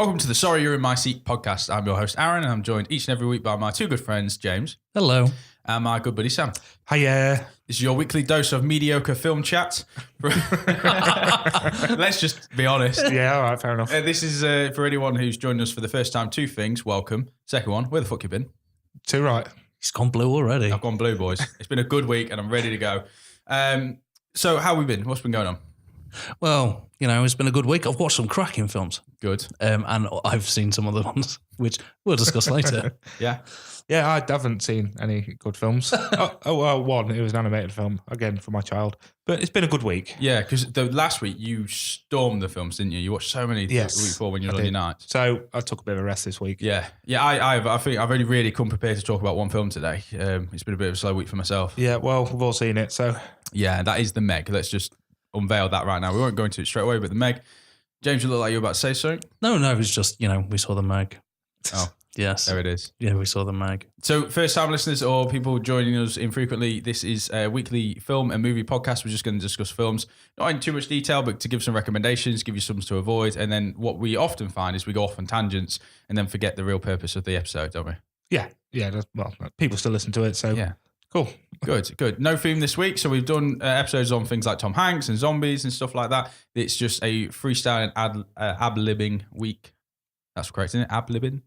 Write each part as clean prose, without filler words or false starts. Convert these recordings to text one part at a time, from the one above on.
Welcome to the Sorry You're in My Seat podcast. I'm your host, Aaron, and I'm joined each and every week by my two good friends, James. Hello. And my good buddy, Sam. Hiya. This is your weekly dose of mediocre film chat. Let's just be honest. Yeah, all right, fair enough. This is for anyone who's joined us for the first time. Two things. Welcome. Second one, where the fuck you been? Too right. He's gone blue already. I've gone blue, boys. It's been a good week and I'm ready to go. So how have we been? What's been going on? Well, you know, it's been a good week. I've watched some cracking films. Good. And I've seen some other ones, which we'll discuss later. Yeah. Yeah, I haven't seen any good films. One. It was an animated film, again, for my child. But it's been a good week. Yeah, because the last week you stormed the films, didn't you? You watched so many the week before when you were on your night. So I took a bit of a rest this week. Yeah. Yeah, I think I've only really come prepared to talk about one film today. It's been a bit of a slow week for myself. Yeah, well, we've all seen it, so. Yeah, that is The Meg. Let's just unveil that right now. We won't go into it straight away, but The Meg. James, you look like you were about to say something. No, it was just, you know, we saw The Meg. Oh. Yes. There it is. Yeah, we saw The Meg. So first-time listeners or people joining us infrequently, this is a weekly film and movie podcast. We're just going to discuss films, not in too much detail, but to give some recommendations, give you some to avoid. And then what we often find is we go off on tangents and then forget the real purpose of the episode, don't we? Yeah. Well, people still listen to it, so. Yeah. Cool. Good. No theme this week. So we've done episodes on things like Tom Hanks and zombies and stuff like that. It's just a freestyle and ad-libbing week. That's correct, isn't it? Ad-libbing?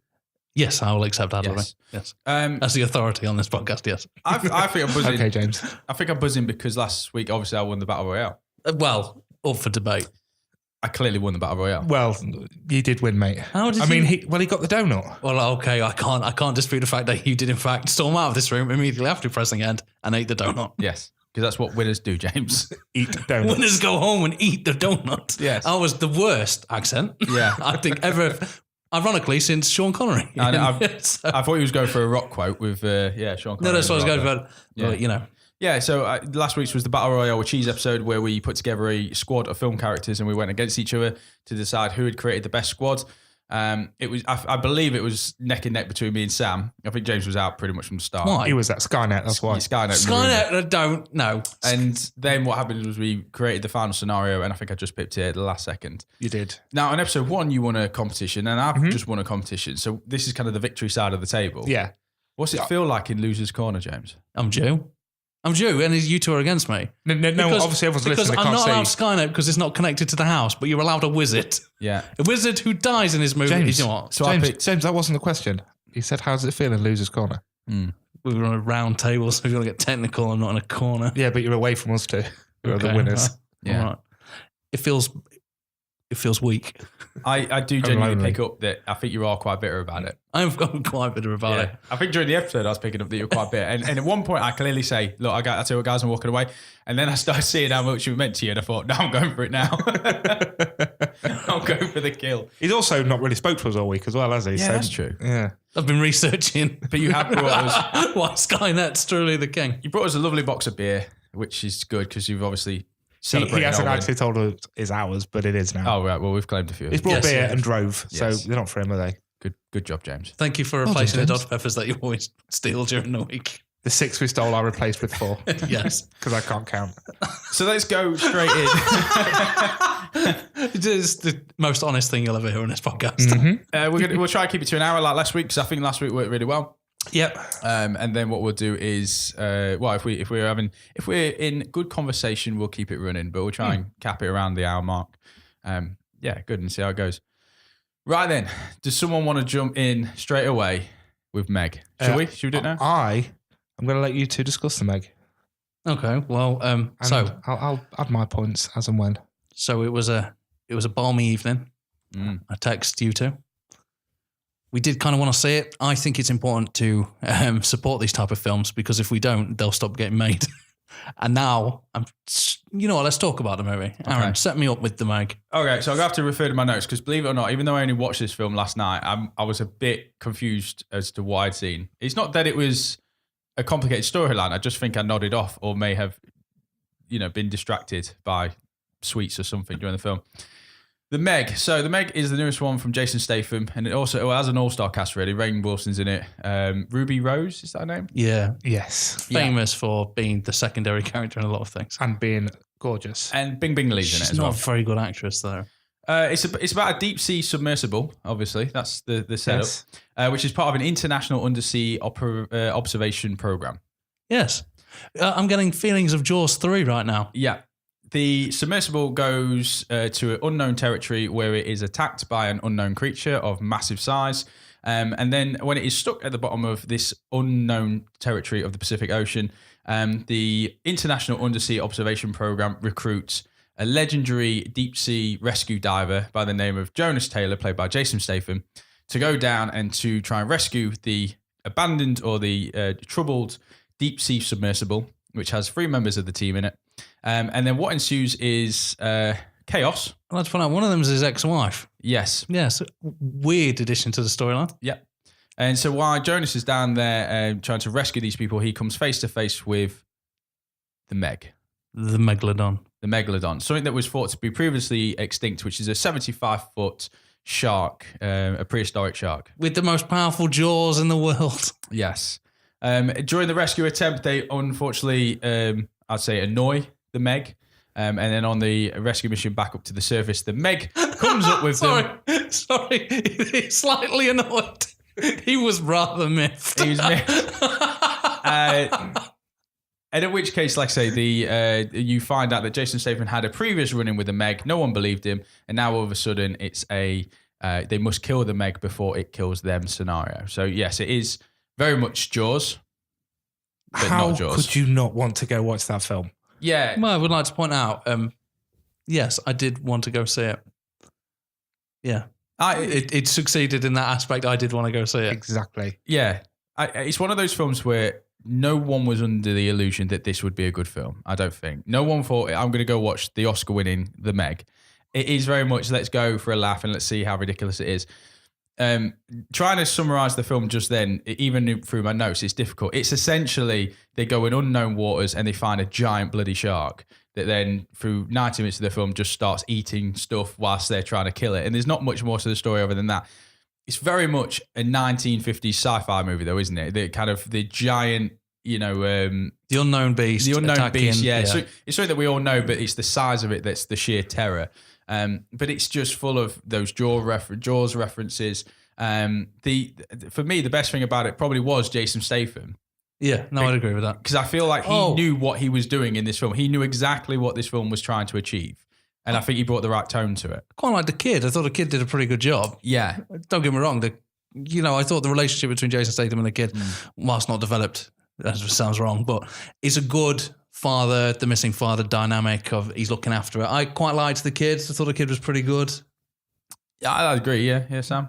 Yes, I will accept ad-libbing. Yes. As the authority on this podcast, yes. I think I'm buzzing. Okay, James. I think I'm buzzing because last week, obviously, I won the Battle Royale. Well, up for debate. I clearly won the Battle Royale. Well, you did win, mate. How did he got the donut. Well, okay, I can't dispute the fact that you did, in fact, storm out of this room immediately after pressing end and ate the donut. Yes, because that's what winners do, James. Eat donuts. Winners go home and eat the donut. Yes. I was the worst accent. Yeah. I think ever, ironically, since Sean Connery. I thought he was going for a rock quote with, Sean Connery. No, that's what I was going for. Yeah. But, you know. Yeah, so last week's was the Battle Royale with Cheese episode where we put together a squad of film characters and we went against each other to decide who had created the best squad. It was, I believe it was neck and neck between me and Sam. I think James was out pretty much from the start. Why? He was at Skynet, that's why. Skynet, I don't know. And then what happened was we created the final scenario and I think I just picked it at the last second. You did. Now, in episode 1, you won a competition and I've just won a competition. So this is kind of the victory side of the table. Yeah. What's it feel like in Loser's Corner, James? I'm due, and you two are against me. No, obviously everyone's listening. Because I'm can't not see. allowed Skynet because it's not connected to the house, but you're allowed a wizard. Yeah. A wizard who dies in his movie. James, You know what? So James, that wasn't the question. He said, how does it feel in Loser's Corner? We were on a round table, so if you want to get technical, I'm not in a corner. Yeah, but you're away from us too. We're the winners. Yeah. All right. It feels weak. I do genuinely pick up that I think you are quite bitter about it. I'm quite bitter about it. I think during the episode I was picking up that you were quite bitter. And at one point I clearly say, look, I tell you what, guys, I'm walking away. And then I started seeing how much you meant to you and I thought, no, I'm going for it now. I'm going for the kill. He's also not really spoke to us all week as well, has he? Yeah, that's true. Yeah. I've been researching. But you have brought us... why Skynet's truly the king. You brought us a lovely box of beer, which is good because you've obviously... He hasn't actually told us his hours, but it is now. Oh, right. Well, we've claimed a few. He's brought beer and drove, so Yes. they're not for him, are they? Good job, James. Thank you for replacing the Dodge Peppers that you always steal during the week. The 6 we stole, I replaced with 4. Yes. Because I can't count. So let's go straight in. It is the most honest thing you'll ever hear on this podcast. We'll try and keep it to an hour like last week because I think last week worked really well. Yep. And then what we'll do is, if we're in good conversation, we'll keep it running, but we'll try and cap it around the hour mark. Good, and see how it goes. Right then, does someone want to jump in straight away with Meg? Should we do it now? I'm going to let you two discuss the Meg. Okay. Well, I'll add my points as and when. So it was a balmy evening. I text you two. We did kind of want to see it. I think it's important to support these type of films because if we don't, they'll stop getting made. And now, let's talk about the movie. Aaron, set me up with the Meg. Okay, so I'm going to have to refer to my notes because believe it or not, even though I only watched this film last night, I was a bit confused as to what I'd seen. It's not that it was a complicated storyline. I just think I nodded off or may have, been distracted by sweets or something during the film. The Meg. So The Meg is the newest one from Jason Statham, and it has an all-star cast really. Rainn Wilson's in it. Ruby Rose, is that her name? Yeah. Yes. Famous for being the secondary character in a lot of things. And being gorgeous. And Bing Lee's in it She's as well. not a very good actress though. It's about a deep sea submersible. Obviously, that's the setup, which is part of an international undersea observation program. Yes. I'm getting feelings of Jaws 3 right now. Yeah. The submersible goes to an unknown territory where it is attacked by an unknown creature of massive size. And then when it is stuck at the bottom of this unknown territory of the Pacific Ocean, the International Undersea Observation Program recruits a legendary deep sea rescue diver by the name of Jonas Taylor, played by Jason Statham, to go down and to try and rescue the abandoned or the troubled deep sea submersible, which has 3 members of the team in it. And then what ensues is chaos. I'd like to point out one of them is his ex-wife. Yes. Yes. Weird addition to the storyline. Yep. And so while Jonas is down there trying to rescue these people, he comes face to face with the Meg. The Megalodon. The Megalodon. Something that was thought to be previously extinct, which is a 75-foot shark, a prehistoric shark. With the most powerful jaws in the world. Yes. During the rescue attempt, they unfortunately, I'd say, annoy the Meg. And then on the rescue mission back up to the surface, the Meg comes up with them. Sorry, he's slightly annoyed. He was rather miffed. He was miffed. And in which case, like I say, you find out that Jason Statham had a previous run-in with the Meg. No one believed him. And now all of a sudden, it's they must kill the Meg before it kills them scenario. So yes, it is very much Jaws, but How not Jaws. could you not want to go watch that film? Yeah. Well, I would like to point out, yes, I did want to go see it. Yeah. It succeeded in that aspect. I did want to go see it. Exactly. Yeah. It's one of those films where no one was under the illusion that this would be a good film, I don't think. No one thought, I'm going to go watch the Oscar-winning The Meg. It is very much, let's go for a laugh and let's see how ridiculous it is. Trying to summarize the film just then, even through my notes, it's difficult. It's essentially they go in unknown waters and they find a giant bloody shark that then through 90 minutes of the film just starts eating stuff whilst they're trying to kill it. And there's not much more to the story other than that. It's very much a 1950s sci-fi movie though, isn't it? The kind of the giant, the unknown beast. The unknown attacking, beast, yeah. So it's something that we all know, but it's the size of it that's the sheer terror. But it's just full of those Jaws references. For me, the best thing about it probably was Jason Statham. Yeah, no, I'd agree with that. Because I feel like he knew what he was doing in this film. He knew exactly what this film was trying to achieve. And I think he brought the right tone to it. Quite like the kid. I thought the kid did a pretty good job. Yeah. Don't get me wrong. I thought the relationship between Jason Statham and the kid, whilst not developed, that sounds wrong, but it's a good father, the missing father dynamic of he's looking after it. I quite liked the kid. I thought the kid was pretty good. Yeah, I agree. Yeah, Sam.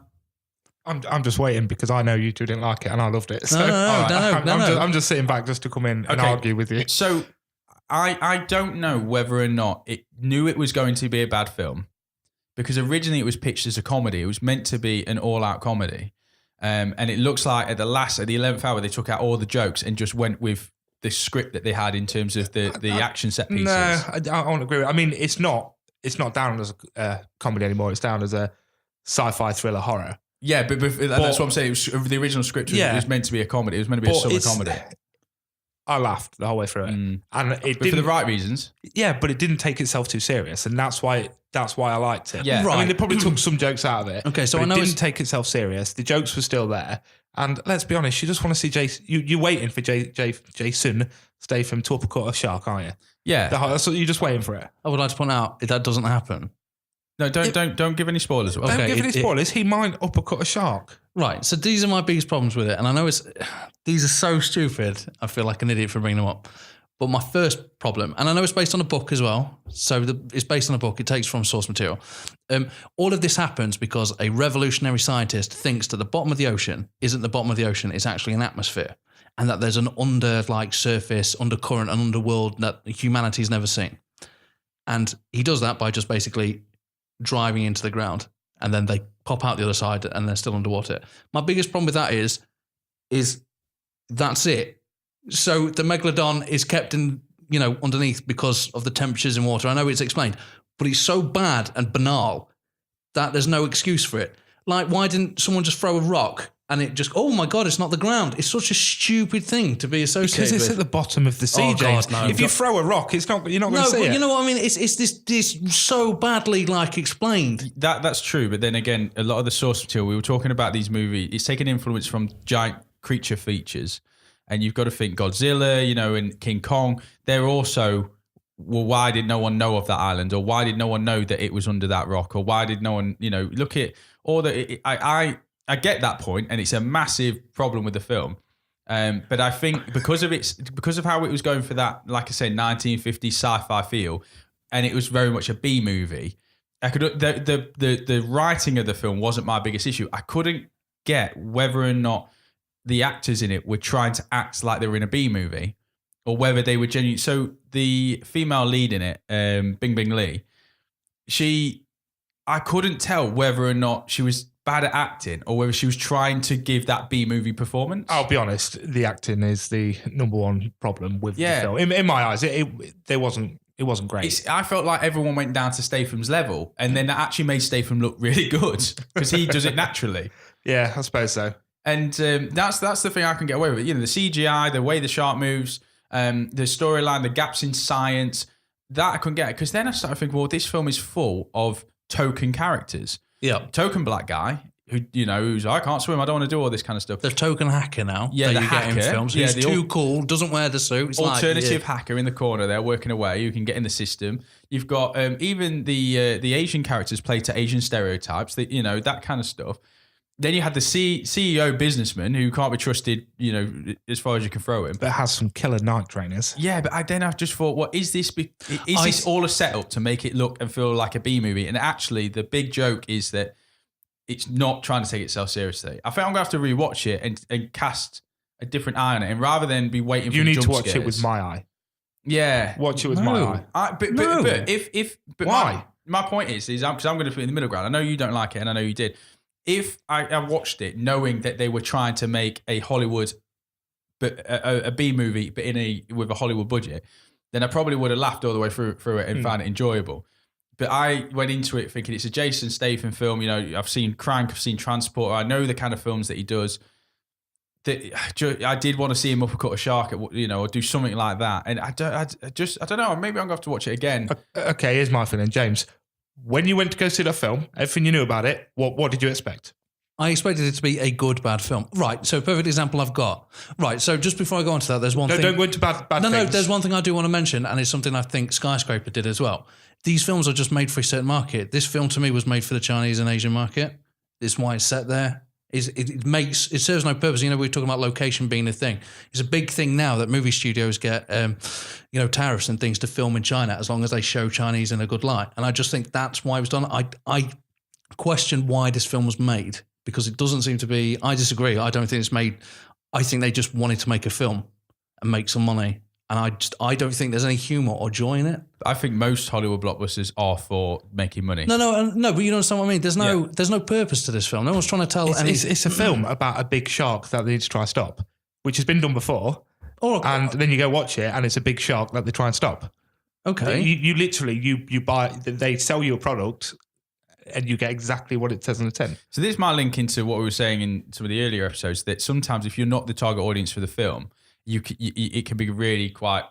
I'm just waiting because I know you two didn't like it and I loved it. So No. I'm just sitting back just to come in and argue with you. So I don't know whether or not it knew it was going to be a bad film because originally it was pitched as a comedy. It was meant to be an all-out comedy. And it looks like at the 11th hour, they took out all the jokes and just went with the script that they had in terms of the action set pieces. No, I won't agree with it. I mean, it's not down as a comedy anymore. It's down as a sci-fi thriller horror. Yeah, but that's what I'm saying. The original script was meant to be a comedy. It was meant to be a summer comedy. I laughed the whole way through it, and it did for the right reasons. Yeah, but it didn't take itself too serious, and that's why I liked it. Yeah, right. I mean, they probably took some jokes out of it. Okay, so but I know it didn't take itself serious. The jokes were still there, and let's be honest, you just want to see Jason. You're waiting for Jason Statham to uppercut a shark, aren't you? Yeah, that's what you're just waiting for it. I would like to point out that doesn't happen. No, don't give any spoilers. Don't give any spoilers. He might uppercut a shark. Right. So these are my biggest problems with it. And I know these are so stupid. I feel like an idiot for bringing them up. But my first problem, and I know it's based on a book as well. So it's based on a book. It takes from source material. All of this happens because a revolutionary scientist thinks that the bottom of the ocean isn't the bottom of the ocean. It's actually an atmosphere. And that there's an surface, undercurrent, and underworld that humanity's never seen. And he does that by just basically driving into the ground, and then they pop out the other side and they're still underwater. My biggest problem with that is that's it. So the Megalodon is kept in, underneath because of the temperatures in water. I know it's explained, but it's so bad and banal that there's no excuse for it. Like, why didn't someone just throw a rock and it just, oh my God, it's not the ground. It's such a stupid thing to be associated Because it's with. at the bottom of the sea, Oh, James. God, no. If you throw a rock, you're not going to No, see but it. you know what I mean? It's this so badly explained. That's true, but then again, a lot of the source material, we were talking about these movies, it's taken influence from giant creature features. And you've got to think Godzilla, and King Kong, they're also, well, why did no one know of that island? Or why did no one know that it was under that rock? Or why did no one, look at all the, I get that point, and it's a massive problem with the film. But I think because of how it was going for that, like I said, 1950s sci-fi feel, and it was very much a B movie. The writing of the film wasn't my biggest issue. I couldn't get whether or not the actors in it were trying to act like they were in a B movie, or whether they were genuine. So the female lead in it, Bing Bing Lee, I couldn't tell whether or not she was bad at acting or whether she was trying to give that B movie performance. I'll be honest, the acting is the number one problem with the film. In my eyes, it wasn't great. I felt like everyone went down to Statham's level, and then that actually made Statham look really good because he does it naturally. Yeah, I suppose so. And that's the thing I can get away with. The CGI, the way the shark moves, the storyline, the gaps in science, that I couldn't get. Because then I started thinking, well, this film is full of token characters. Yeah. Token black guy who's I can't swim, I don't want to do all this kind of stuff. The token hacker now. Yeah, that the you hacker. get in films. Yeah, He's too cool, doesn't wear the suit. It's alternative hacker in the corner there working away. You can get in the system. You've got even the Asian characters play to Asian stereotypes. That kind of stuff. Then you had the CEO businessman who can't be trusted, as far as you can throw him. But has some killer night trainers. Yeah, but I just thought, what is this? Is this all a setup to make it look and feel like a B movie? And actually, the big joke is that it's not trying to take itself seriously. I think I'm going to have to rewatch it and cast a different eye on it. And rather than be waiting for you the need jump to watch scares, it with my eye. Yeah. Watch it with my eye. But Why? My point is because I'm going to put it in the middle ground. I know you don't like it, and I know you did. If I watched it knowing that they were trying to make a Hollywood, but a B movie, but with a Hollywood budget, then I probably would have laughed all the way through it and found it enjoyable. But I went into it thinking it's a Jason Statham film. I've sseen Crank, I've seen Transporter. I know the kind of films that he does. That I did want to see him uppercut a shark, or do something like that. And I don't know. Maybe I'm going to have to watch it again. Okay, here's my feeling, James. When you went to go see that film, everything you knew about it, what did you expect? I expected it to be a good, bad film. Right, so perfect example I've got. Right, so just before I go on to that, there's one thing. Don't go into bad things. No, there's one thing I do want to mention, and it's something I think Skyscraper did as well. These films are just made for a certain market. This film, to me, was made for the Chinese and Asian market. It's why it's set there. It serves no purpose. We were talking about location being a thing. It's a big thing now that movie studios get, tariffs and things to film in China as long as they show Chinese in a good light. And I just think that's why it was done. I question why this film was made because it doesn't seem to be. I disagree. I don't think it's made. I think they just wanted to make a film and make some money. And I don't think there's any humor or joy in it. I think most Hollywood blockbusters are for making money. No, but you understand what I mean. There's no purpose to this film. No one's trying to tell. It's a film about a big shark that they need to try and stop, which has been done before. And then you go watch it, and it's a big shark that they try and stop. Okay, you literally you buy. They sell you a product, and you get exactly what it says on the tin. So this might link into what we were saying in some of the earlier episodes that sometimes if you're not the target audience for the film, it can be really quite,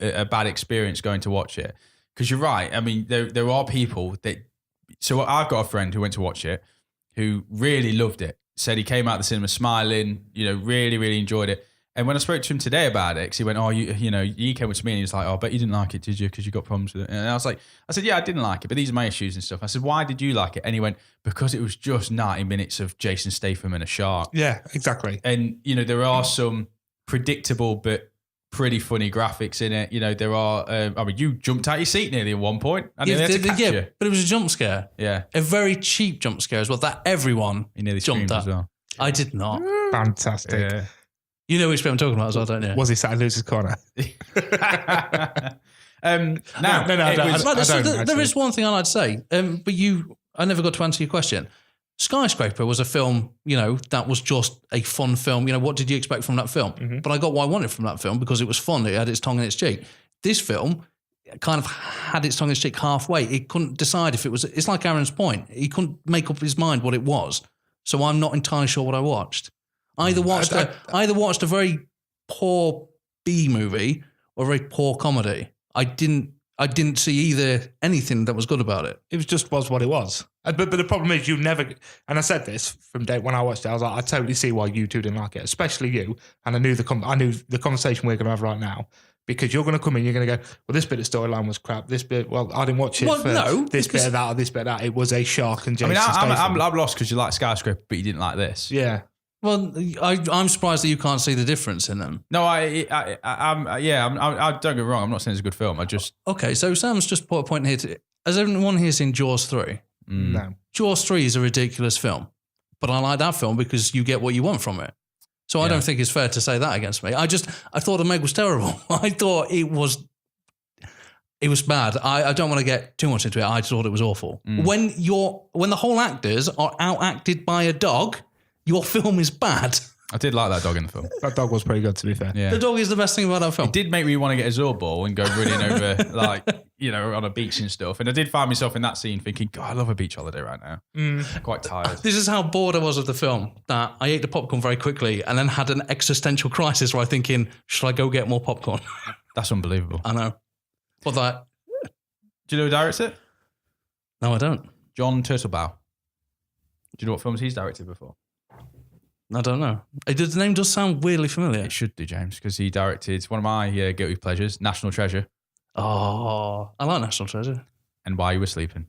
a bad experience going to watch it. Because you're right. I mean, there are people that. So I've got a friend who went to watch it, who really loved it. Said he came out of the cinema smiling. Really, really enjoyed it. And when I spoke to him today about it, because he went, he came up to me and he was like, "Oh, I bet you didn't like it, did you? Because you got problems with it." And I said, "Yeah, I didn't like it, but these are my issues and stuff." I said, "Why did you like it?" And he went, "Because it was just 90 minutes of Jason Statham and a shark." Yeah, exactly. And, there are some predictable but pretty funny graphics in it. There are, you jumped out your seat nearly at one point. I didn't have to catch you. But it was a jump scare. Yeah. A very cheap jump scare as well, that everyone He nearly jumped screamed at. as well. I did not. Fantastic. Yeah. You know which bit I'm talking about as well, don't you? Was he sat in Lewis's corner? No, there is one thing I'd like to say, but I never got to answer your question. Skyscraper was a film, that was just a fun film. What did you expect from that film? Mm-hmm. But I got what I wanted from that film because it was fun. It had its tongue in its cheek. This film kind of had its tongue in its cheek halfway. It couldn't decide if it was. It's like Aaron's point. He couldn't make up his mind what it was. so I'm not entirely sure what I watched. I either watched a very poor B movie or a very poor comedy. I didn't see either anything that was good about it. It was what it was. But the problem is you never, and I said this from day when I watched it, I was like, I totally see why you two didn't like it, especially you. And I knew the conversation we're going to have right now, because you're going to come in, you're going to go, well, this bit of storyline was crap. This bit, well, I didn't watch it this bit of that or this bit of that. It was a shark and Jason Statham. I'm lost because you like Skyscraper, but you didn't like this. Yeah. Well, I'm surprised that you can't see the difference in them. No, I don't get me wrong. I'm not saying it's a good film. Okay, so Sam's just put a point here. Has everyone here seen Jaws 3? No. Jaws 3 is a ridiculous film, but I like that film because you get what you want from it. So I don't think it's fair to say that against me. I thought the Meg was terrible. I thought it was bad. I don't want to get too much into it. I just thought it was awful. When the whole actors are outacted by a dog, your film is bad. I did like that dog in the film. That dog was pretty good, to be fair. Yeah. The dog is the best thing about that film. It did make me want to get a Zorb ball and go running over, on a beach and stuff. And I did find myself in that scene thinking, God, I love a beach holiday right now. I'm quite tired. This is how bored I was of the film, that I ate the popcorn very quickly and then had an existential crisis where I'm thinking, should I go get more popcorn? That's unbelievable. I know. But that... Do you know who directs it? No, I don't. John Turtlebow. Do you know what films he's directed before? I don't know. The name does sound weirdly familiar. It should do, James, because he directed one of my guilty pleasures, National Treasure. Oh, I like National Treasure. And While You Were Sleeping.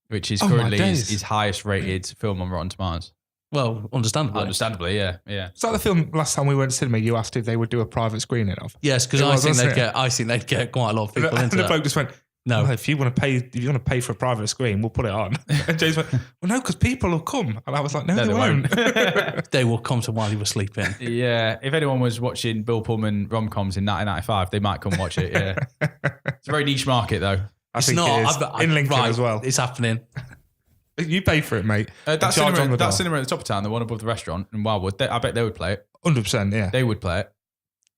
Which is currently his highest rated film on Rotten Tomatoes. Well, understandably. Yeah. Is that the film last time we went to cinema you asked if they would do a private screening of? Yes, because I think they'd get quite a lot of people into that. And the bloke just went, no. Well, if you want to pay for a private screen, we'll put it on. And James went, well, no, because people will come. And I was like, no, they won't. They will come to While You Were Sleeping. Yeah. If anyone was watching Bill Pullman rom-coms in 1995, they might come watch it. Yeah. It's a very niche market, though. I think it is. In Lincoln as well. It's happening. You pay for it, mate. That cinema at the top of town, the one above the restaurant in Wildwood, I bet they would play it. 100%, yeah. They would play it.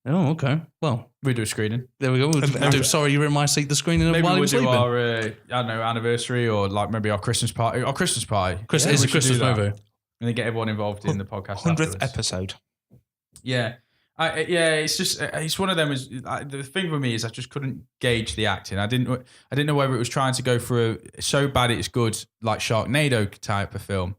Oh, okay. Well, we do a screening. There we go. We'll do Sorry You're in My Seat, the screening of While You Were Sleeping. Maybe we'll do our, anniversary or like maybe our Christmas party. Our Christmas party. It's a Christmas movie. And then get everyone involved in the podcast 100th episode. Yeah. It's just, it's one of them. The thing with me is I just couldn't gauge the acting. I didn't know whether it was trying to go for a so bad it's good, like Sharknado type of film.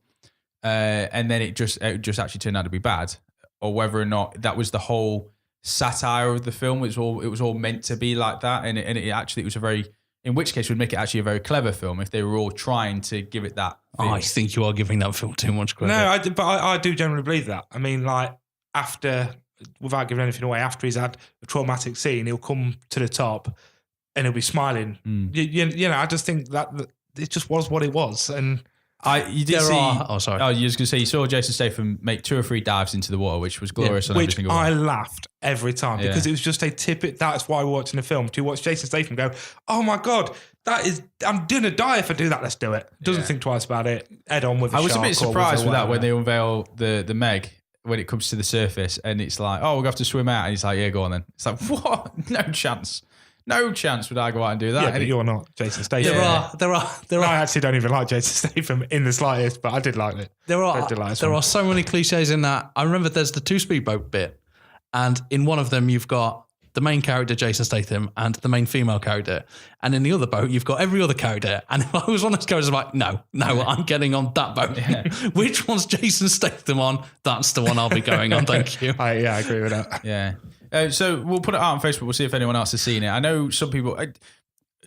And then it just actually turned out to be bad, or whether or not that was the whole satire of the film. It was all meant to be like that, and it was a very, in which case would make it actually a very clever film if they were all trying to give it that feel. I think you are giving that film too much credit. No, I do generally believe that. I mean, like after, without giving anything away, after he's had a traumatic scene, he'll come to the top and he'll be smiling. You know, I just think that it just was what it was, and. You did see. Oh, sorry. Oh, you was going to say you saw Jason Statham make 2 or 3 dives into the water, which was glorious. Which I laughed every time because it was just a tidbit. That's why we're watching the film, to watch Jason Statham go, "Oh my god, I'm gonna die if I do that. Let's do it." Doesn't think twice about it. Head on with. I was a bit surprised with that when they unveil the Meg when it comes to the surface, and it's like, "Oh, we'll have to swim out," and he's like, "Yeah, go on then." It's like, what? No chance. No chance would I go out and do that. Yeah, but you're not Jason Statham. There are. I actually don't even like Jason Statham in the slightest, but I did like it. There are so many cliches in that. I remember there's the 2 speedboat bit, and in one of them you've got the main character Jason Statham and the main female character, and in the other boat you've got every other character. And if I was one of those characters, I'm like, no, I'm getting on that boat. Yeah. Which one's Jason Statham on? That's the one I'll be going on. Thank you. I agree with that. Yeah. So we'll put it out on Facebook. We'll see if anyone else has seen it. I know some people,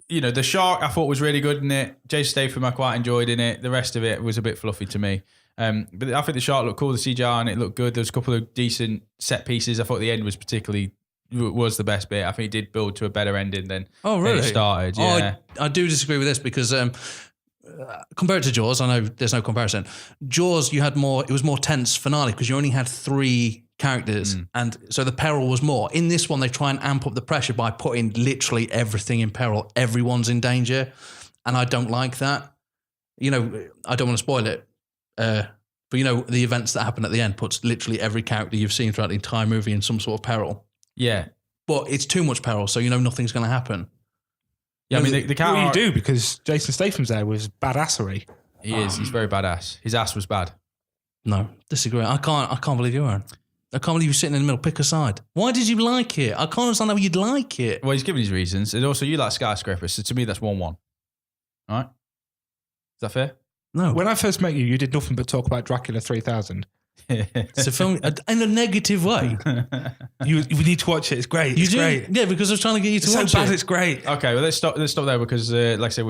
the shark I thought was really good in it. Jason Statham I quite enjoyed in it. The rest of it was a bit fluffy to me. But I think the shark looked cool. The CGI and it looked good. There was a couple of decent set pieces. I thought the end was was the best bit. I think it did build to a better ending than it started. Yeah. I do disagree with this because compared to Jaws, I know there's no comparison. Jaws, it was more tense finale because you only had 3 characters, and so the peril was more. In this one, they try and amp up the pressure by putting literally everything in peril. Everyone's in danger, and I don't like that. I don't want to spoil it, but the events that happen at the end puts literally every character you've seen throughout the entire movie in some sort of peril. Yeah, but it's too much peril, so nothing's going to happen. Yeah, I mean the what you do because Jason Statham's there with badassery. He is. He's very badass. His ass was bad. No, disagree. I can't believe you, Aaron. I can't believe you're sitting in the middle. Pick a side. Why did you like it? I can't understand how you'd like it. Well, he's given his reasons. And also, you like skyscrapers. So to me, that's 1-1. All right? Is that fair? No. When I first met you, you did nothing but talk about Dracula 3000. It's a film in a negative way. We need to watch it. It's great. It's great. Yeah, because I was trying to get you to It's watch so bad. it. It's great. Okay, well, let's stop there because, like I said,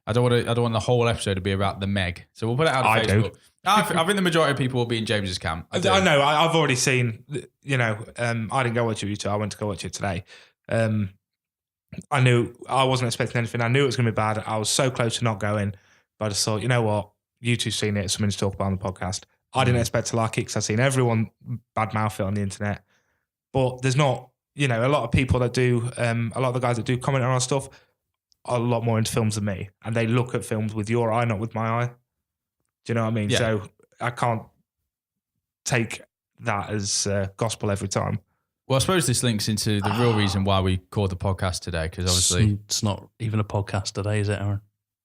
I don't want the whole episode to be about the Meg. So we'll put it out on Facebook. I think the majority of people will be in James's camp. I know. I've already seen. I didn't go watch it with you. I went to go watch it today. I knew I wasn't expecting anything. I knew it was going to be bad. I was so close to not going, but I just thought, you know what? You two seen it. It's something to talk about on the podcast. I didn't expect to like it because I've seen everyone badmouth it on the internet. But there's not, a lot of people that do. A lot of the guys that do comment on our stuff are a lot more into films than me, and they look at films with your eye, not with my eye. Do you know what I mean? Yeah. So I can't take that as gospel every time. Well, I suppose this links into the real reason why we called the podcast today, because obviously it's not even a podcast today, is it, Aaron?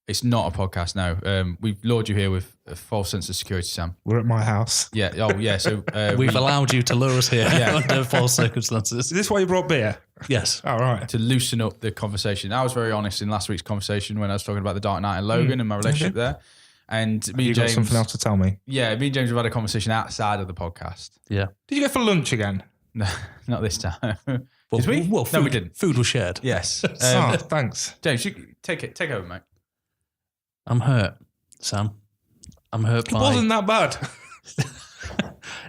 it's not a podcast now. We've lured you here with a false sense of security, Sam. We're at my house. Yeah. Oh, yeah. So We've allowed you to lure us here under false circumstances. Is this why you brought beer? Yes. All right. to loosen up the conversation. I was very honest in last week's conversation when I was talking about the Dark Knight and Logan and my relationship there. And me You and got James, something else to tell me? yeah, me and James have had a conversation outside of the podcast. Yeah. Did you go for lunch again? No, not this time. Well, Did we? Well, No, food, we didn't. Food was shared. Yes. Oh, thanks. James, you take over, mate. I'm hurt, Sam. I'm hurt It by... wasn't that bad.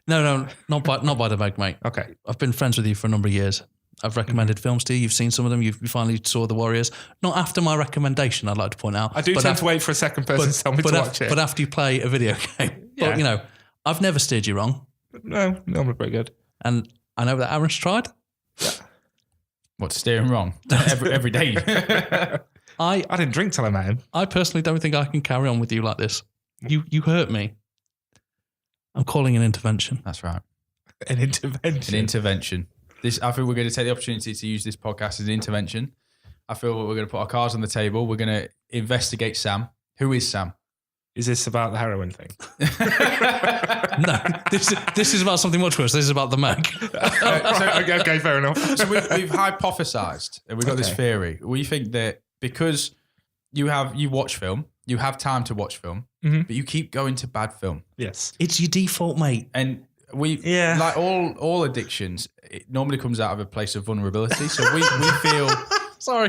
No, not by the bag, mate. Okay. I've been friends with you for a number of years. I've recommended films to you. You've seen some of them. You finally saw The Warriors. Not after my recommendation, I'd like to point out. I do tend to wait for a second person to tell me to watch it. But after you play a video game. Yeah. But, I've never steered you wrong. No, I'm pretty good. And I know that Aaron's tried. What, steering wrong? every day. I didn't drink till I met him. I personally don't think I can carry on with you like this. You hurt me. I'm calling an intervention. That's right. An intervention. An intervention. I feel we're going to take the opportunity to use this podcast as an intervention. I feel we're going to put our cards on the table. We're going to investigate Sam. Who is Sam? Is this about the heroin thing? No, this is about something much worse. This is about the Meg. Okay, fair enough. So we've hypothesized, and we've got this theory. We think that because you watch film, you have time to watch film, but you keep going to bad film. Yes. It's your default, mate. And like all addictions, it normally comes out of a place of vulnerability. So we feel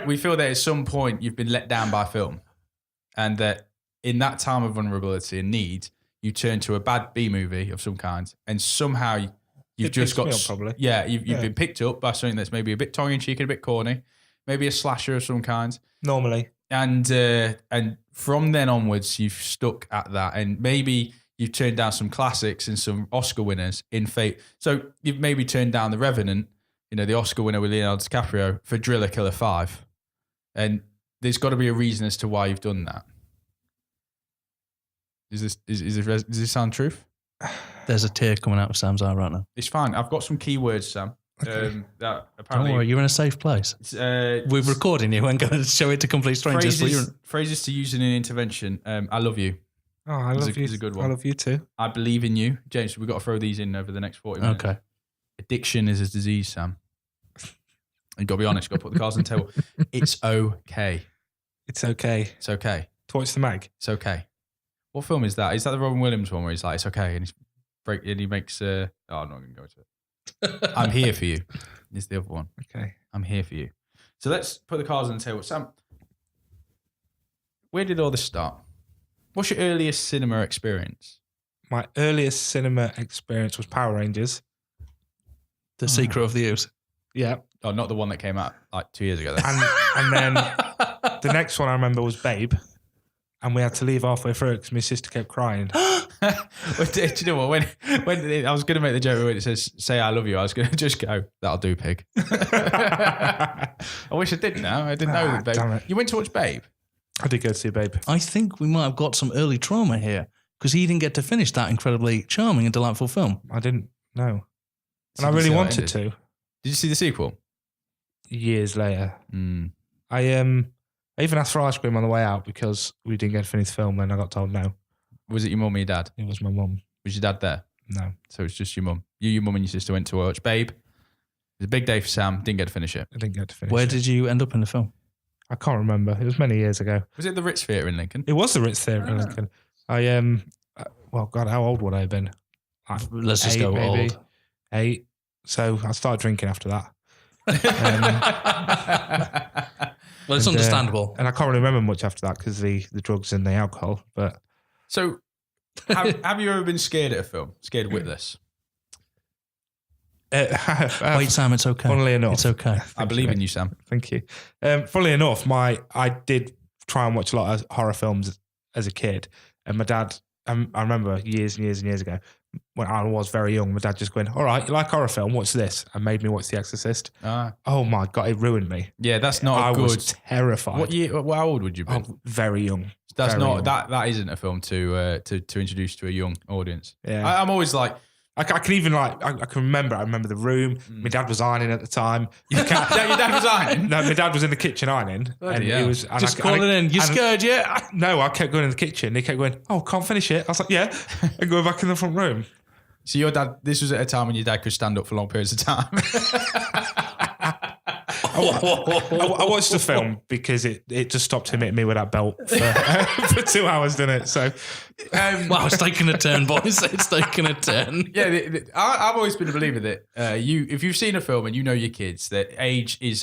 we feel that at some point you've been let down by film, and that in that time of vulnerability and need, you turn to a bad B movie of some kind, and somehow you've just got probably. Yeah, you've been picked up by something that's maybe a bit tongue in cheek and a bit corny, maybe a slasher of some kind. Normally. And from then onwards, you've stuck at that, and maybe you've turned down some classics and some Oscar winners in fate. So you've maybe turned down The Revenant, the Oscar winner with Leonardo DiCaprio, for Driller Killer 5. And there's got to be a reason as to why you've done that. Does this sound truth? There's a tear coming out of Sam's eye right now. It's fine. I've got some keywords, Sam. Okay. That apparently, Don't worry, you're in a safe place. We're recording you and going to show it to complete strangers. Phrases to use in an intervention. I love you. Oh, I love you. It's a good one. I love you too. I believe in you. James, we've got to throw these in over the next 40 minutes. Okay. Addiction is a disease, Sam. You've got to be honest. You've got to put the cards on the table. It's okay. It's okay. It's okay. To watch the Meg. It's okay. What film is that? Is that the Robin Williams one where he's like, it's okay, and he makes I'm not going to go into it. I'm here for you. Is the other one. Okay. I'm here for you. So let's put the cards on the table. Sam, where did all this start? What's your earliest cinema experience? My earliest cinema experience was Power Rangers. The Secret of the Ooze. Yeah. Oh, not the one that came out like 2 years ago. Then. And then the next one I remember was Babe. And we had to leave halfway through because my sister kept crying. Do you know what? When I was going to make the joke when it says "say I love you," I was going to just go, "That'll do, pig." I wish I didn't. Now I didn't know that. Babe. Damn it. You went to watch Babe. I did go to see Babe. I think we might have got some early trauma here because he didn't get to finish that incredibly charming and delightful film. I didn't know. So And I you really see how it wanted ended? to. Did you see the sequel? Years later. Mm. I I even asked for ice cream on the way out because we didn't get to finish the film, and I got told no. Was it your mum or your dad? It was my mum. Was your dad there? No. So it's just your mum. You, your mum and your sister went to watch Babe. It was a big day for Sam. Didn't get to finish it. I didn't get to finish Where it. did you end up in the film? I can't remember. It was many years ago. Was it the Ritz Theatre in Lincoln? It was the Ritz Theatre in Lincoln. Well, God, how old would I have been? Like Let's just 8, go maybe. old. 8. So I started drinking after that. Well, it's understandable. And I can't really remember much after that because the drugs and the alcohol. But So, have you ever been scared at a film? Scared witless? Wait, Sam, it's okay. Funnily enough. It's okay. I believe in you, Sam. Thank you. Funnily enough, I did try and watch a lot of horror films as a kid. And my dad, I remember years and years and years ago, when I was very young, my dad just going, all right, you like horror film? What's this? And made me watch The Exorcist. Oh my God, it ruined me. Yeah, that's not I a good. was terrified. What year? How old would you be? Oh, very young. That's very not young. that isn't a film to introduce to a young audience. Yeah. I'm always like, I can even I can remember. I remember the room. My dad was ironing at the time. your dad was ironing. No, my dad was in the kitchen ironing, and hell. he was and Just call it in. You scared yet? No, I kept going in the kitchen. He kept going, "Oh, can't finish it." I was like, "Yeah," and going back in the front room. So your dad, this was at a time when your dad could stand up for long periods of time. I watched the film because it just stopped him hitting me with that belt for 2 hours, didn't it? So, Wow, it's taking a turn, boys. It's taking a turn. Yeah, I've always been a believer that if you've seen a film and you know your kids, that age is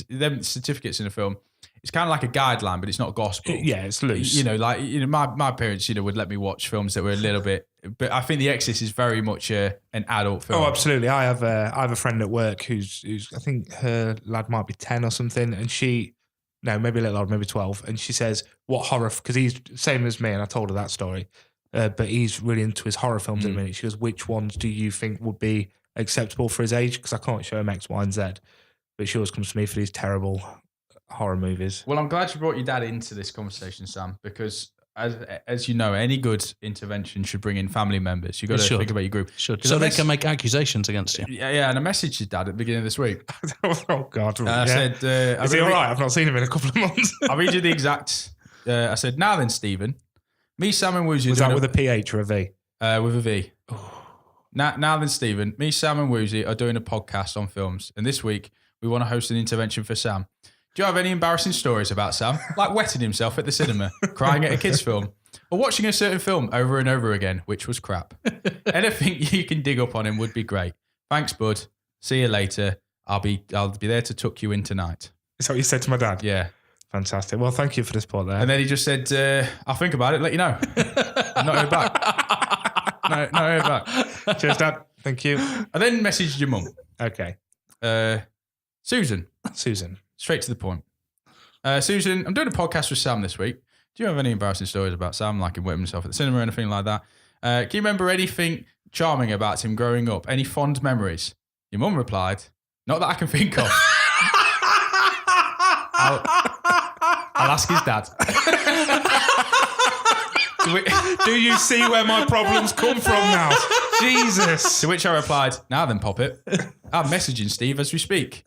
them certificates in a film. It's kind of like a guideline, but it's not gospel. yeah, it's loose. My parents, would let me watch films that were a little bit. But I think The Exorcist is very much an adult film. Oh, absolutely. I have a friend at work who's I think her lad might be 10 or something, and maybe a little older, maybe 12, and she says, "What horror?" Because he's same as me, and I told her that story. But he's really into his horror films at the minute. She goes, "Which ones do you think would be acceptable for his age?" Because I can't show him X, Y, and Z. But she always comes to me for these terrible horror movies. Well, I'm glad you brought your dad into this conversation, Sam, because as you know, any good intervention should bring in family members. You've got to think about your group. So they can make accusations against you. Yeah, and I messaged your dad at the beginning of this week. Oh, God. I said... Is he all right? I've not seen him in a couple of months. I'll read you the exact... I said, now then, Stephen, me, Sam and Woozy... Was that with a PH or a V? With a V. Now then, Stephen, me, Sam and Woozy are doing a podcast on films, and this week we want to host an intervention for Sam. Do you have any embarrassing stories about Sam? Like wetting himself at the cinema, crying at a kid's film, or watching a certain film over and over again, which was crap. Anything you can dig up on him would be great. Thanks, bud. See you later. I'll be there to tuck you in tonight. Is that what you said to my dad? Yeah. Fantastic. Well, thank you for the support there. And then he just said, I'll think about it, let you know. I'm not heard back. No, not heard back. Cheers, Dad. Thank you. I then messaged your mum. Okay. Susan. Straight to the point. Susan, I'm doing a podcast with Sam this week. Do you have any embarrassing stories about Sam, like him wetting himself at the cinema or anything like that? Can you remember anything charming about him growing up? Any fond memories? Your mum replied, not that I can think of. I'll ask his dad. Do you see where my problems come from now? Jesus. To which I replied, now then, Poppet. I'm messaging Steve as we speak.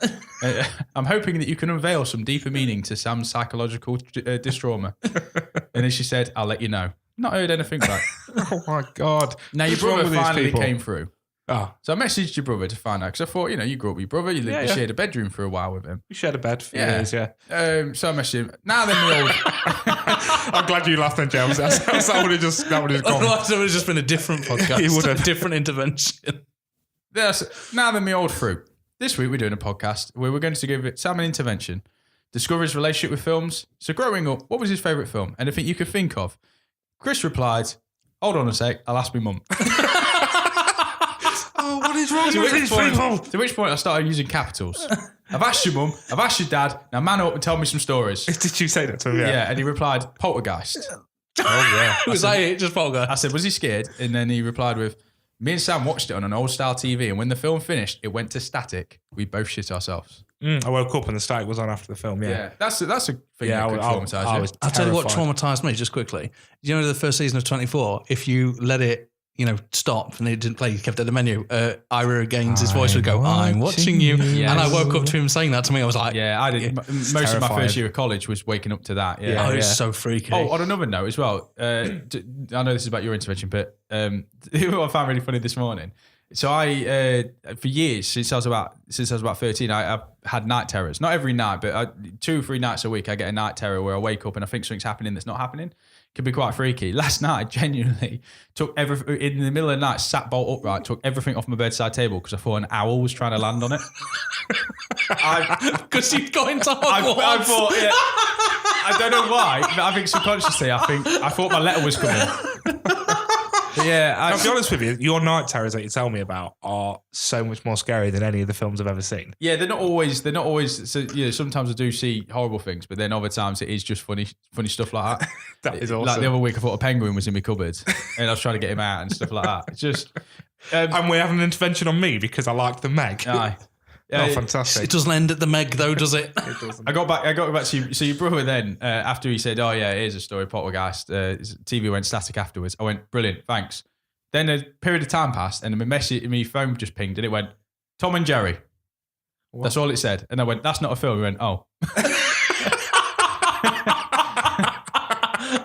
I'm hoping that you can unveil some deeper meaning to Sam's psychological distraught. And then she said, I'll let you know. Not heard anything back. Oh my God. Now your What's wrong brother with these finally people? came through. Oh, So I messaged your brother to find out, because I thought, you grew up with your brother, you shared a bedroom for a while with him. we shared a bed for Yeah. years, yeah. So I messaged him. Now then, my old... I'm glad you laughed then, James. That would have just gone. Otherwise, it would have just been a different podcast. It would have. A different intervention. Now then, my old fruit. This week we're doing a podcast where we're going to give Sam an intervention, discover his relationship with films. So growing up, what was his favourite film? Anything you could think of? Chris replied, hold on a sec, I'll ask my mum. Oh, what is wrong with these people? To which point I started using capitals. I've asked your mum, I've asked your dad, now man up and tell me some stories. Did you say that to him? Yeah, and he replied, poltergeist. Oh, yeah. Was that it? Just Polgar. I said, was he scared? And then he replied with, me and Sam watched it on an old style TV, and when the film finished, it went to static. We both shit ourselves. I woke up and the static was on after the film, yeah. That's a thing Yeah, that could traumatize you. was I'll tell you what terrified. traumatized me just quickly. You know, the first season of 24, if you let it stop and it didn't play. He kept at the menu. Ira Gaines, his voice would go, "I'm watching you," Yes. and I woke up to him saying that to me. I was like, yeah, I did. Most of my first year of college was waking up to that. Yeah, it's so freaky. Oh, on another note as well, I know this is about your intervention, but what I found really funny this morning. So I, for years since I was about 13, I've had night terrors. Not every night, but 2 or 3 nights a week, I get a night terror where I wake up and I think something's happening that's not happening. It can be quite freaky. Last night, I genuinely took everything in the middle of the night, sat bolt upright, took everything off my bedside table because I thought an owl was trying to land on it. Because you'd got into Hogwarts. I thought, yeah, I don't know why, but I think subconsciously, I thought my letter was coming. Yeah, I'll be honest with you. Your night terrors that you tell me about are so much more scary than any of the films I've ever seen. Yeah, they're not always. So, sometimes I do see horrible things, but then other times it is just funny stuff like that. That is awesome. Like the other week, I thought a penguin was in my cupboard, and I was trying to get him out and stuff like that. It's just, and we're having an intervention on me because I liked the Meg. Aye. Oh, fantastic! It doesn't end at the Meg, though, does it? It doesn't. I got back to you. So your brother then, after he said, "Oh yeah, here's a story, Poltergeist," TV went static afterwards. I went, "Brilliant, thanks." Then a period of time passed, and my phone just pinged, and it went, "Tom and Jerry." What? That's all it said, and I went, "That's not a film." He went, "Oh."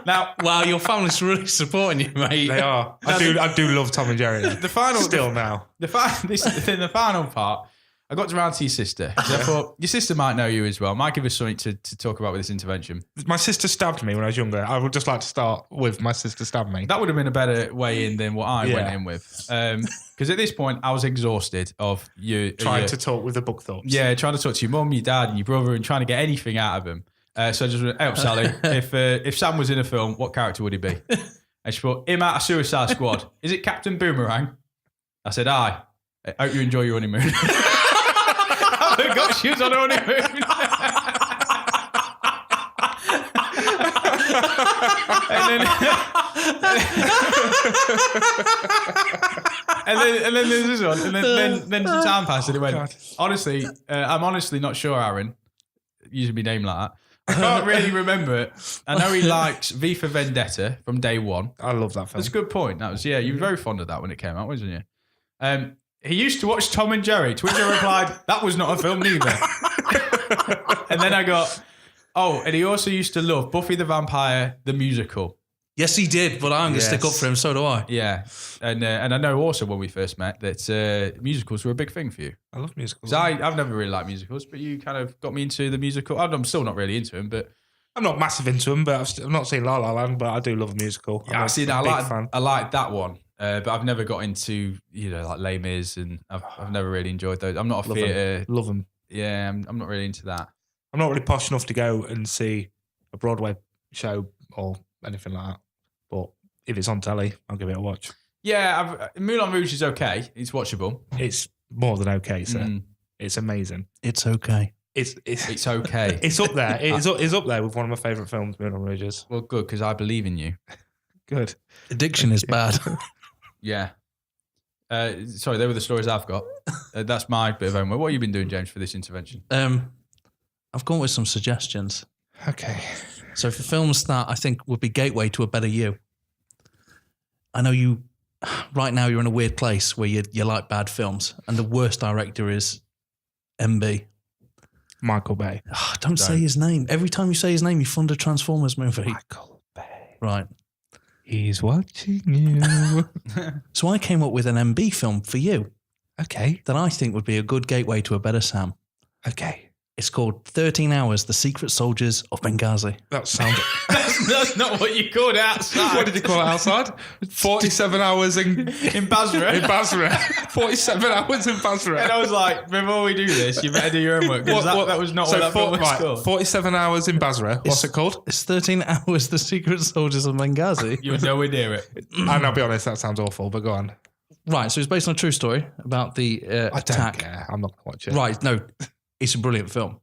Now, wow, your family's really supporting you, mate. They are. I do love Tom and Jerry. The final, the final part. I got around to your sister. I thought your sister might know you as well. Might give us something to talk about with this intervention. My sister stabbed me when I was younger. I would just like to start with my sister stabbed me. That would have been a better way in than what I went in with. Because at this point, I was exhausted of you trying to talk with the book thoughts. Yeah, trying to talk to your mum, your dad, and your brother, and trying to get anything out of them. So I just went, "Hey, Sally, if Sam was in a film, what character would he be?" And she put him out of Suicide Squad. Is it Captain Boomerang? I said, "Aye. I hope you enjoy your honeymoon." I forgot she was on her honeymoon. and then there's this one. And then some time passed and it went, honestly, I'm honestly not sure, Aaron, using my name like that. I can't really remember it. I know he likes V for Vendetta from day one. I love that film. That's a good point. That was, you were very fond of that when it came out, wasn't you? He used to watch Tom and Jerry, to which I replied, that was not a film neither. And then I got, and he also used to love Buffy the Vampire, the musical. Yes, he did, but I'm going to stick up for him, so do I. Yeah. And I know also when we first met that musicals were a big thing for you. I love musicals. I've never really liked musicals, but you kind of got me into the musical. I'm still not really into them, but... I'm not massive into them, but I've not seen La La Land, but I do love a musical. Yeah, I like that one. But I've never got into, like Les Mis, and I've never really enjoyed those. I'm not a theatre. Love them. Yeah, I'm not really into that. I'm not really posh enough to go and see a Broadway show or anything like that. But if it's on telly, I'll give it a watch. Yeah, Moulin Rouge is okay. It's watchable. It's more than okay, sir. It's amazing. It's okay. It's okay. It's up there. It's up there with one of my favourite films, Moulin Rouge is. Well, good, because I believe in you. Good. Addiction is bad. Yeah. Sorry, they were the stories I've got. That's my bit of homework. What have you been doing, James, for this intervention? I've gone with some suggestions. Okay. So for films that I think would be gateway to a better you. I know you, right now you're in a weird place where you like bad films, and the worst director is MB. Michael Bay. Oh, don't say his name. Every time you say his name, you fund a Transformers movie. Michael Bay. Right. He's watching you. So I came up with an MB film for you. Okay. That I think would be a good gateway to a better Sam. Okay. It's called 13 Hours, The Secret Soldiers of Benghazi. That sounds... that's not what you called it outside. What did you call it outside? 47 hours in Basra. In Basra. 47 hours in Basra. And I was like, before we do this, you better do your homework. Because that was not what that film was called. 47 hours in Basra. What's it called? It's 13 Hours, The Secret Soldiers of Benghazi. You were nowhere near it. And I'll be honest, that sounds awful, but go on. Right, so it's based on a true story about the attack. I don't care. I'm not going to watch it. Right, no, it's a brilliant film.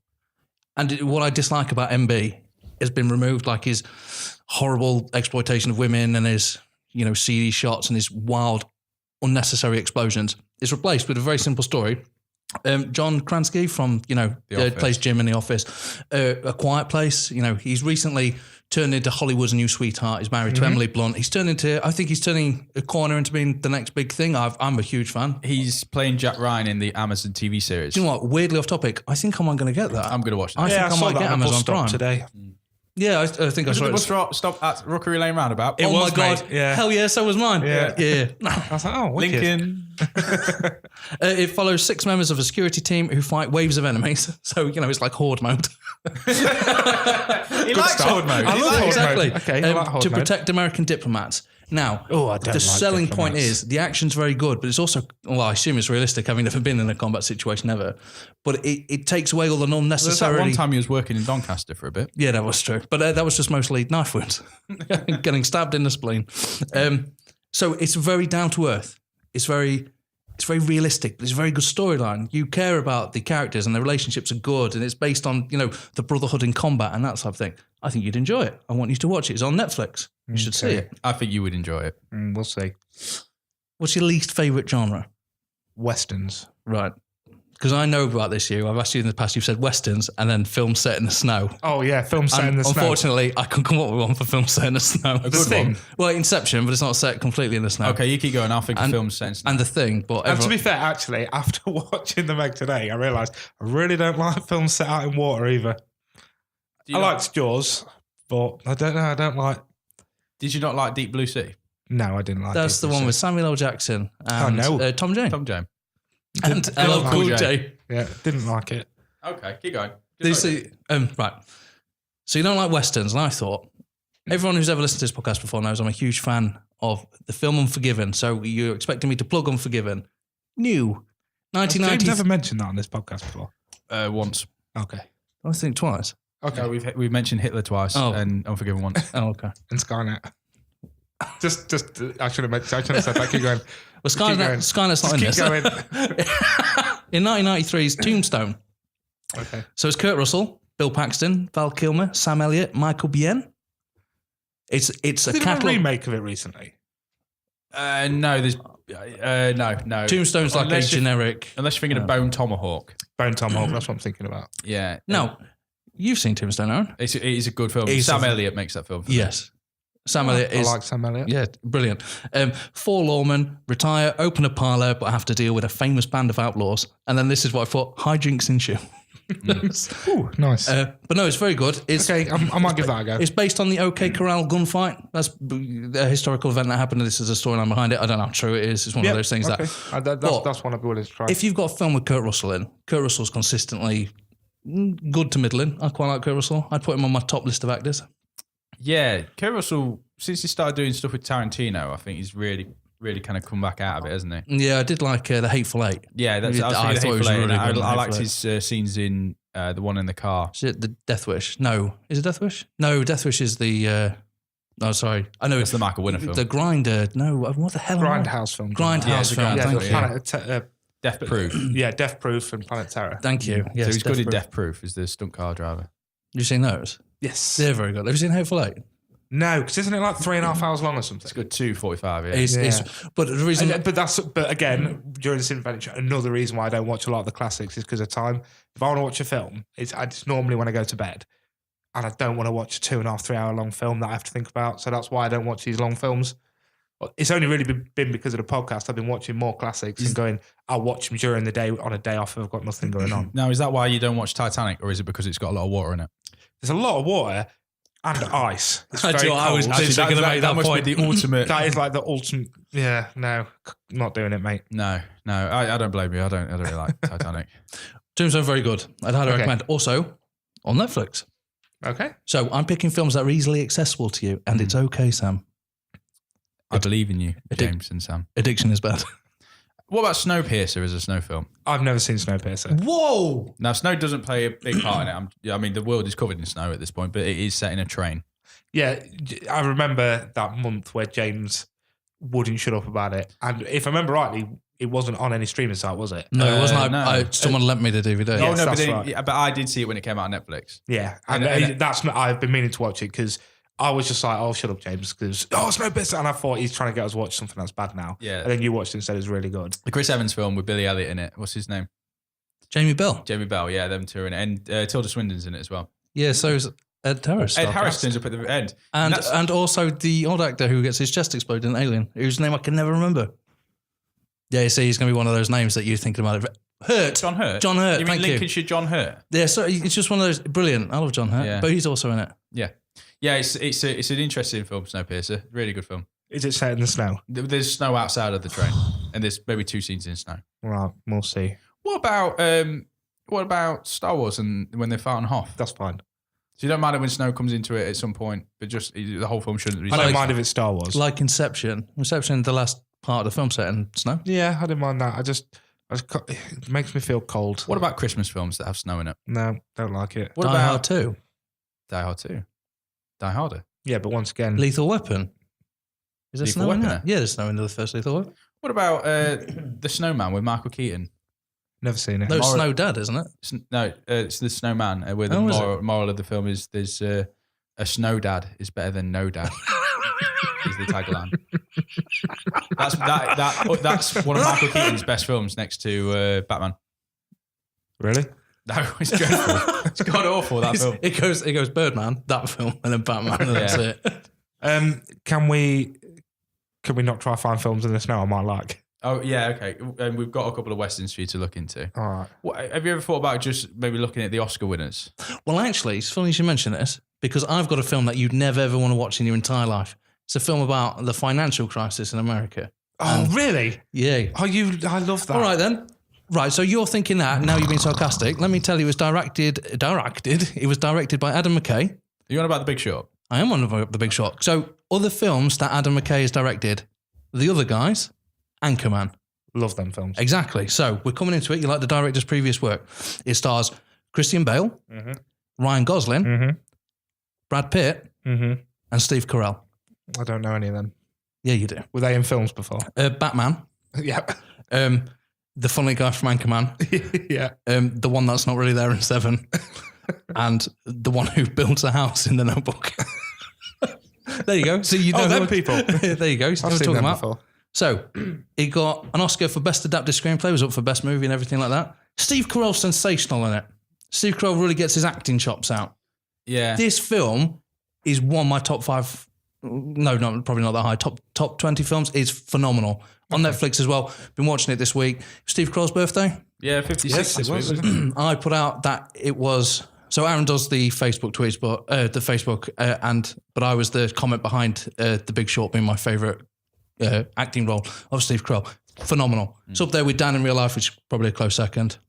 And what I dislike about MB has been removed, like his horrible exploitation of women and his, seedy shots and his wild, unnecessary explosions. It's replaced with a very simple story. John Krasinski from, plays Jim in The Office, A Quiet Place. He's recently turned into Hollywood's new sweetheart. He's married to Emily Blunt. I think he's turning a corner into being the next big thing. I'm a huge fan. He's playing Jack Ryan in the Amazon TV series. Do you know what? Weirdly off topic, I think I'm going to get that. I'm going to watch that. I think I might get Amazon Prime today. Yeah, I think I Was saw the it. bus stop at Rookery Lane Roundabout? Oh my God. mate. Yeah. Hell yeah, so was mine. Yeah. Yeah. I was like, oh, wicked. Lincoln. It follows 6 members of a security team who fight waves of enemies. So, it's like horde mode. He likes horde mode. I love horde Exactly. mode. Okay, I like horde to mode. protect American diplomats. Now, I don't the like selling point diplomats. is the action's very good, but it's also, I assume it's realistic, having never been in a combat situation ever. But it takes away all the There's that unnecessary. one time he was working in Doncaster for a bit. Yeah, that was true. But that was just mostly knife wounds, getting stabbed in the spleen. So it's very down to earth. It's very realistic. But it's a very good storyline. You care about the characters and the relationships are good, and it's based on the brotherhood in combat and that type of thing. I think you'd enjoy it. I want you to watch it. It's on Netflix. You should see it. I think you would enjoy it. We'll see. What's your least favourite genre? Westerns. Right. Because I know about this, I've asked you in the past, you've said westerns and then film set in the snow. Oh, yeah, film set in the snow. Unfortunately, I couldn't come up with one for film set in the snow. A good one. Well, Inception, but it's not set completely in the snow. Okay, you keep going. I'll think of film sense. And The Thing, but And to be fair, actually, after watching The Meg today, I realised I really don't like films set out in water either. I liked Jaws, but I don't know. I don't like. Did you not like Deep Blue Sea? No, I didn't like. that's the Deep one Blue with Sea. Samuel L. Jackson and no. Tom Jane. Tom James. And LL Cool Cool J. Yeah, didn't like it. Okay, keep going. Do you see, right. So you don't like westerns, and I thought everyone who's ever listened to this podcast before knows I'm a huge fan of the film Unforgiven. So you're expecting me to plug Unforgiven. New. James 1990. never mentioned that on this podcast before. Once. Okay. I think twice. Okay. No, we've mentioned Hitler twice and Unforgiven once. Oh, okay. And Skynet. Just I should have said that. Keep going. Well, Skynet's not in Keep this. going. In 1993's Tombstone. Okay. So it's Kurt Russell, Bill Paxton, Val Kilmer, Sam Elliott, Michael Biehn. It's a Did a catalog. remake of it recently? No, there's no. Tombstone's like a Unless you- generic. Unless you're thinking of Bone Tomahawk. Bone Tomahawk. That's what I'm thinking about. Yeah. No, you've seen Tombstone, Aaron? It is a good film. It's Sam a- Elliott makes that film. For me. Yes. Sam Elliott I is. like Sam Elliott. Yeah, brilliant. 4 lawmen retire, open a parlour, but have to deal with a famous band of outlaws. And then this is what I thought: hijinks ensue. Ooh, nice. But no, it's very good. It's, Okay, I might give that a go. It's based on the OK Corral gunfight. That's a historical event that happened. This is a storyline behind it. I don't know how true it is. It's one of those things okay. that. That's one I'd be willing to try. If you've got a film with Kurt Russell in, Kurt Russell's consistently good to middling. I quite like Kurt Russell. I'd put him on my top list of actors. Yeah, Kurt Russell, since he started doing stuff with Tarantino, I think he's really kind of come back out of it, hasn't he? Yeah, I did like The Hateful Eight. Yeah, that's. I I thought it was really good in I The liked Hateful his scenes in the one in the car. Is it the Death Wish? No. Is it Death Wish? No, Death Wish is the... oh, sorry. I know It's the Michael Winner film. The Grinder. No, what the hell? Grindhouse film. Grindhouse film. Yeah, Thank the you. Planet Death Proof. yeah, Death Proof and Planet Terror. Thank you. Yes, So he's good in Proof. Death Proof as the stunt car driver. You've seen those? Yes. They're very good. Have you seen Hateful Eight? No, because isn't it like 3.5 hours long or something? It's good 2:45. Yeah. But the reason... But again, during this adventure, another reason why I don't watch a lot of the classics is because of time. If I want to watch a film, it's normally when I go to bed, and I don't want to watch a 2.5, 3 hour long film that I have to think about. So that's why I don't watch these long films. It's only really been because of the podcast. I've been watching more classics and going, I'll watch them during the day on a day off if I've got nothing going on. Now, is that why you don't watch Titanic, or is it because it's got a lot of water in it? There's a lot of water and ice. It's I very do- I was cold. literally gonna make that must point. be the ultimate. That is like the ultimate. Yeah, no, not doing it, mate. No, I don't blame you. I don't really like Titanic. Tombstone, very good. I'd highly Okay. recommend. Also, on Netflix. Okay. So I'm picking films that are easily accessible to you, and it's okay, Sam. I believe in you, James and Sam. Addiction is bad. What about Snowpiercer as a snow film? I've never seen Snowpiercer. Whoa! Now, snow doesn't play a big part in it. I mean, the world is covered in snow at this point, but it is set in a train. Yeah, I remember that month where James wouldn't shut up about it. And if I remember rightly, it wasn't on any streaming site, was it? No, it wasn't. no. Someone lent me the DVD. Yes, no, that's but, right. but I did see it when it came out on Netflix. Yeah, and I've been meaning to watch it because I was just like, oh, shut up, James, because Snowpiercer, and I thought he's trying to get us to watch something that's bad now. Yeah. And then you watched it and said it was really good. The Chris Evans film with Billy Elliot in it. What's his name? Jamie Bell. Jamie Bell. Yeah, them two are in it. And Tilda Swinton's in it as well. Yeah, so Ed Harris. Ed Harris turns up at the end. And also the old actor who gets his chest exploded in Alien, whose name I can never remember. Yeah, you see, he's going to be one of those names that you're thinking about. Hurt. John Hurt. John Hurt. You mean Lincolnshire John Hurt? Yeah, so it's just one of those. Brilliant. I love John Hurt, but he's also in it. Yeah. Yeah, it's an interesting film, Snowpiercer. Really good film. Is it set in the snow? There's snow outside of the train, and there's maybe 2 scenes in snow. Right, we'll see. What about Star Wars and when they're fighting Hoth? That's fine. So you don't mind it when snow comes into it at some point, but just the whole film shouldn't be. I don't mind if it's Star Wars. Like Inception. Inception, the last part of the film set in snow. Yeah, I didn't mind that. It makes me feel cold. What about Christmas films that have snow in it? No, don't like it. What Die about Hard 2? Die Hard 2? Die Harder? Yeah, but once again... Lethal Weapon? Is there Lethal snow in Weapon? that? Yeah, there's snow in the first Lethal Weapon. What about The Snowman with Michael Keaton? Never seen it. No, Snow Dad, isn't it? No, it's The Snowman, where the moral of the film is there's a snow dad is better than no dad. Is the tagline. That's one of Michael Keaton's best films next to Batman. Really? No, it's dreadful. It's god awful, that film. It goes Birdman, that film, and then Batman, and that's it. Can we not try find films in the snow I might like? Oh, yeah, okay. We've got a couple of westerns for you to look into. All right. Have you ever thought about just maybe looking at the Oscar winners? Well, actually, it's funny you should mention this, because I've got a film that you'd never ever want to watch in your entire life. It's a film about the financial crisis in America. Oh, really? Yeah. I love that. All right, then. Right, so you're thinking that, now you've been sarcastic. Let me tell you, it was directed. It was directed by Adam McKay. Are you on about The Big Short? I am on The Big Short. So, other films that Adam McKay has directed, The Other Guys, Anchorman. Love them films. Exactly. So, we're coming into it. You like the director's previous work. It stars Christian Bale, Ryan Gosling, Brad Pitt, and Steve Carell. I don't know any of them. Yeah, you do. Were they in films before? Batman. Yeah. The funny guy from Anchorman. Yeah. The one that's not really there in 7. And the one who builds a house in The Notebook. There you go. So you know them people. There you go. I've seen them before. So he got an Oscar for Best Adapted Screenplay, was up for Best Movie and everything like that. Steve Carell's sensational in it. Steve Carell really gets his acting chops out. Yeah. This film is one of my top 5. No, probably not that high. Top 20 films. Is phenomenal. On Netflix as well. Been watching it this week. Steve Carell's birthday. Yeah, 56 Yes, this it week, was. wasn't it? I put out that it was. So Aaron does the Facebook tweets, but but I was the comment behind The Big Short being my favourite acting role of Steve Carell. Phenomenal. It's up there with Dan in Real Life, which is probably a close second.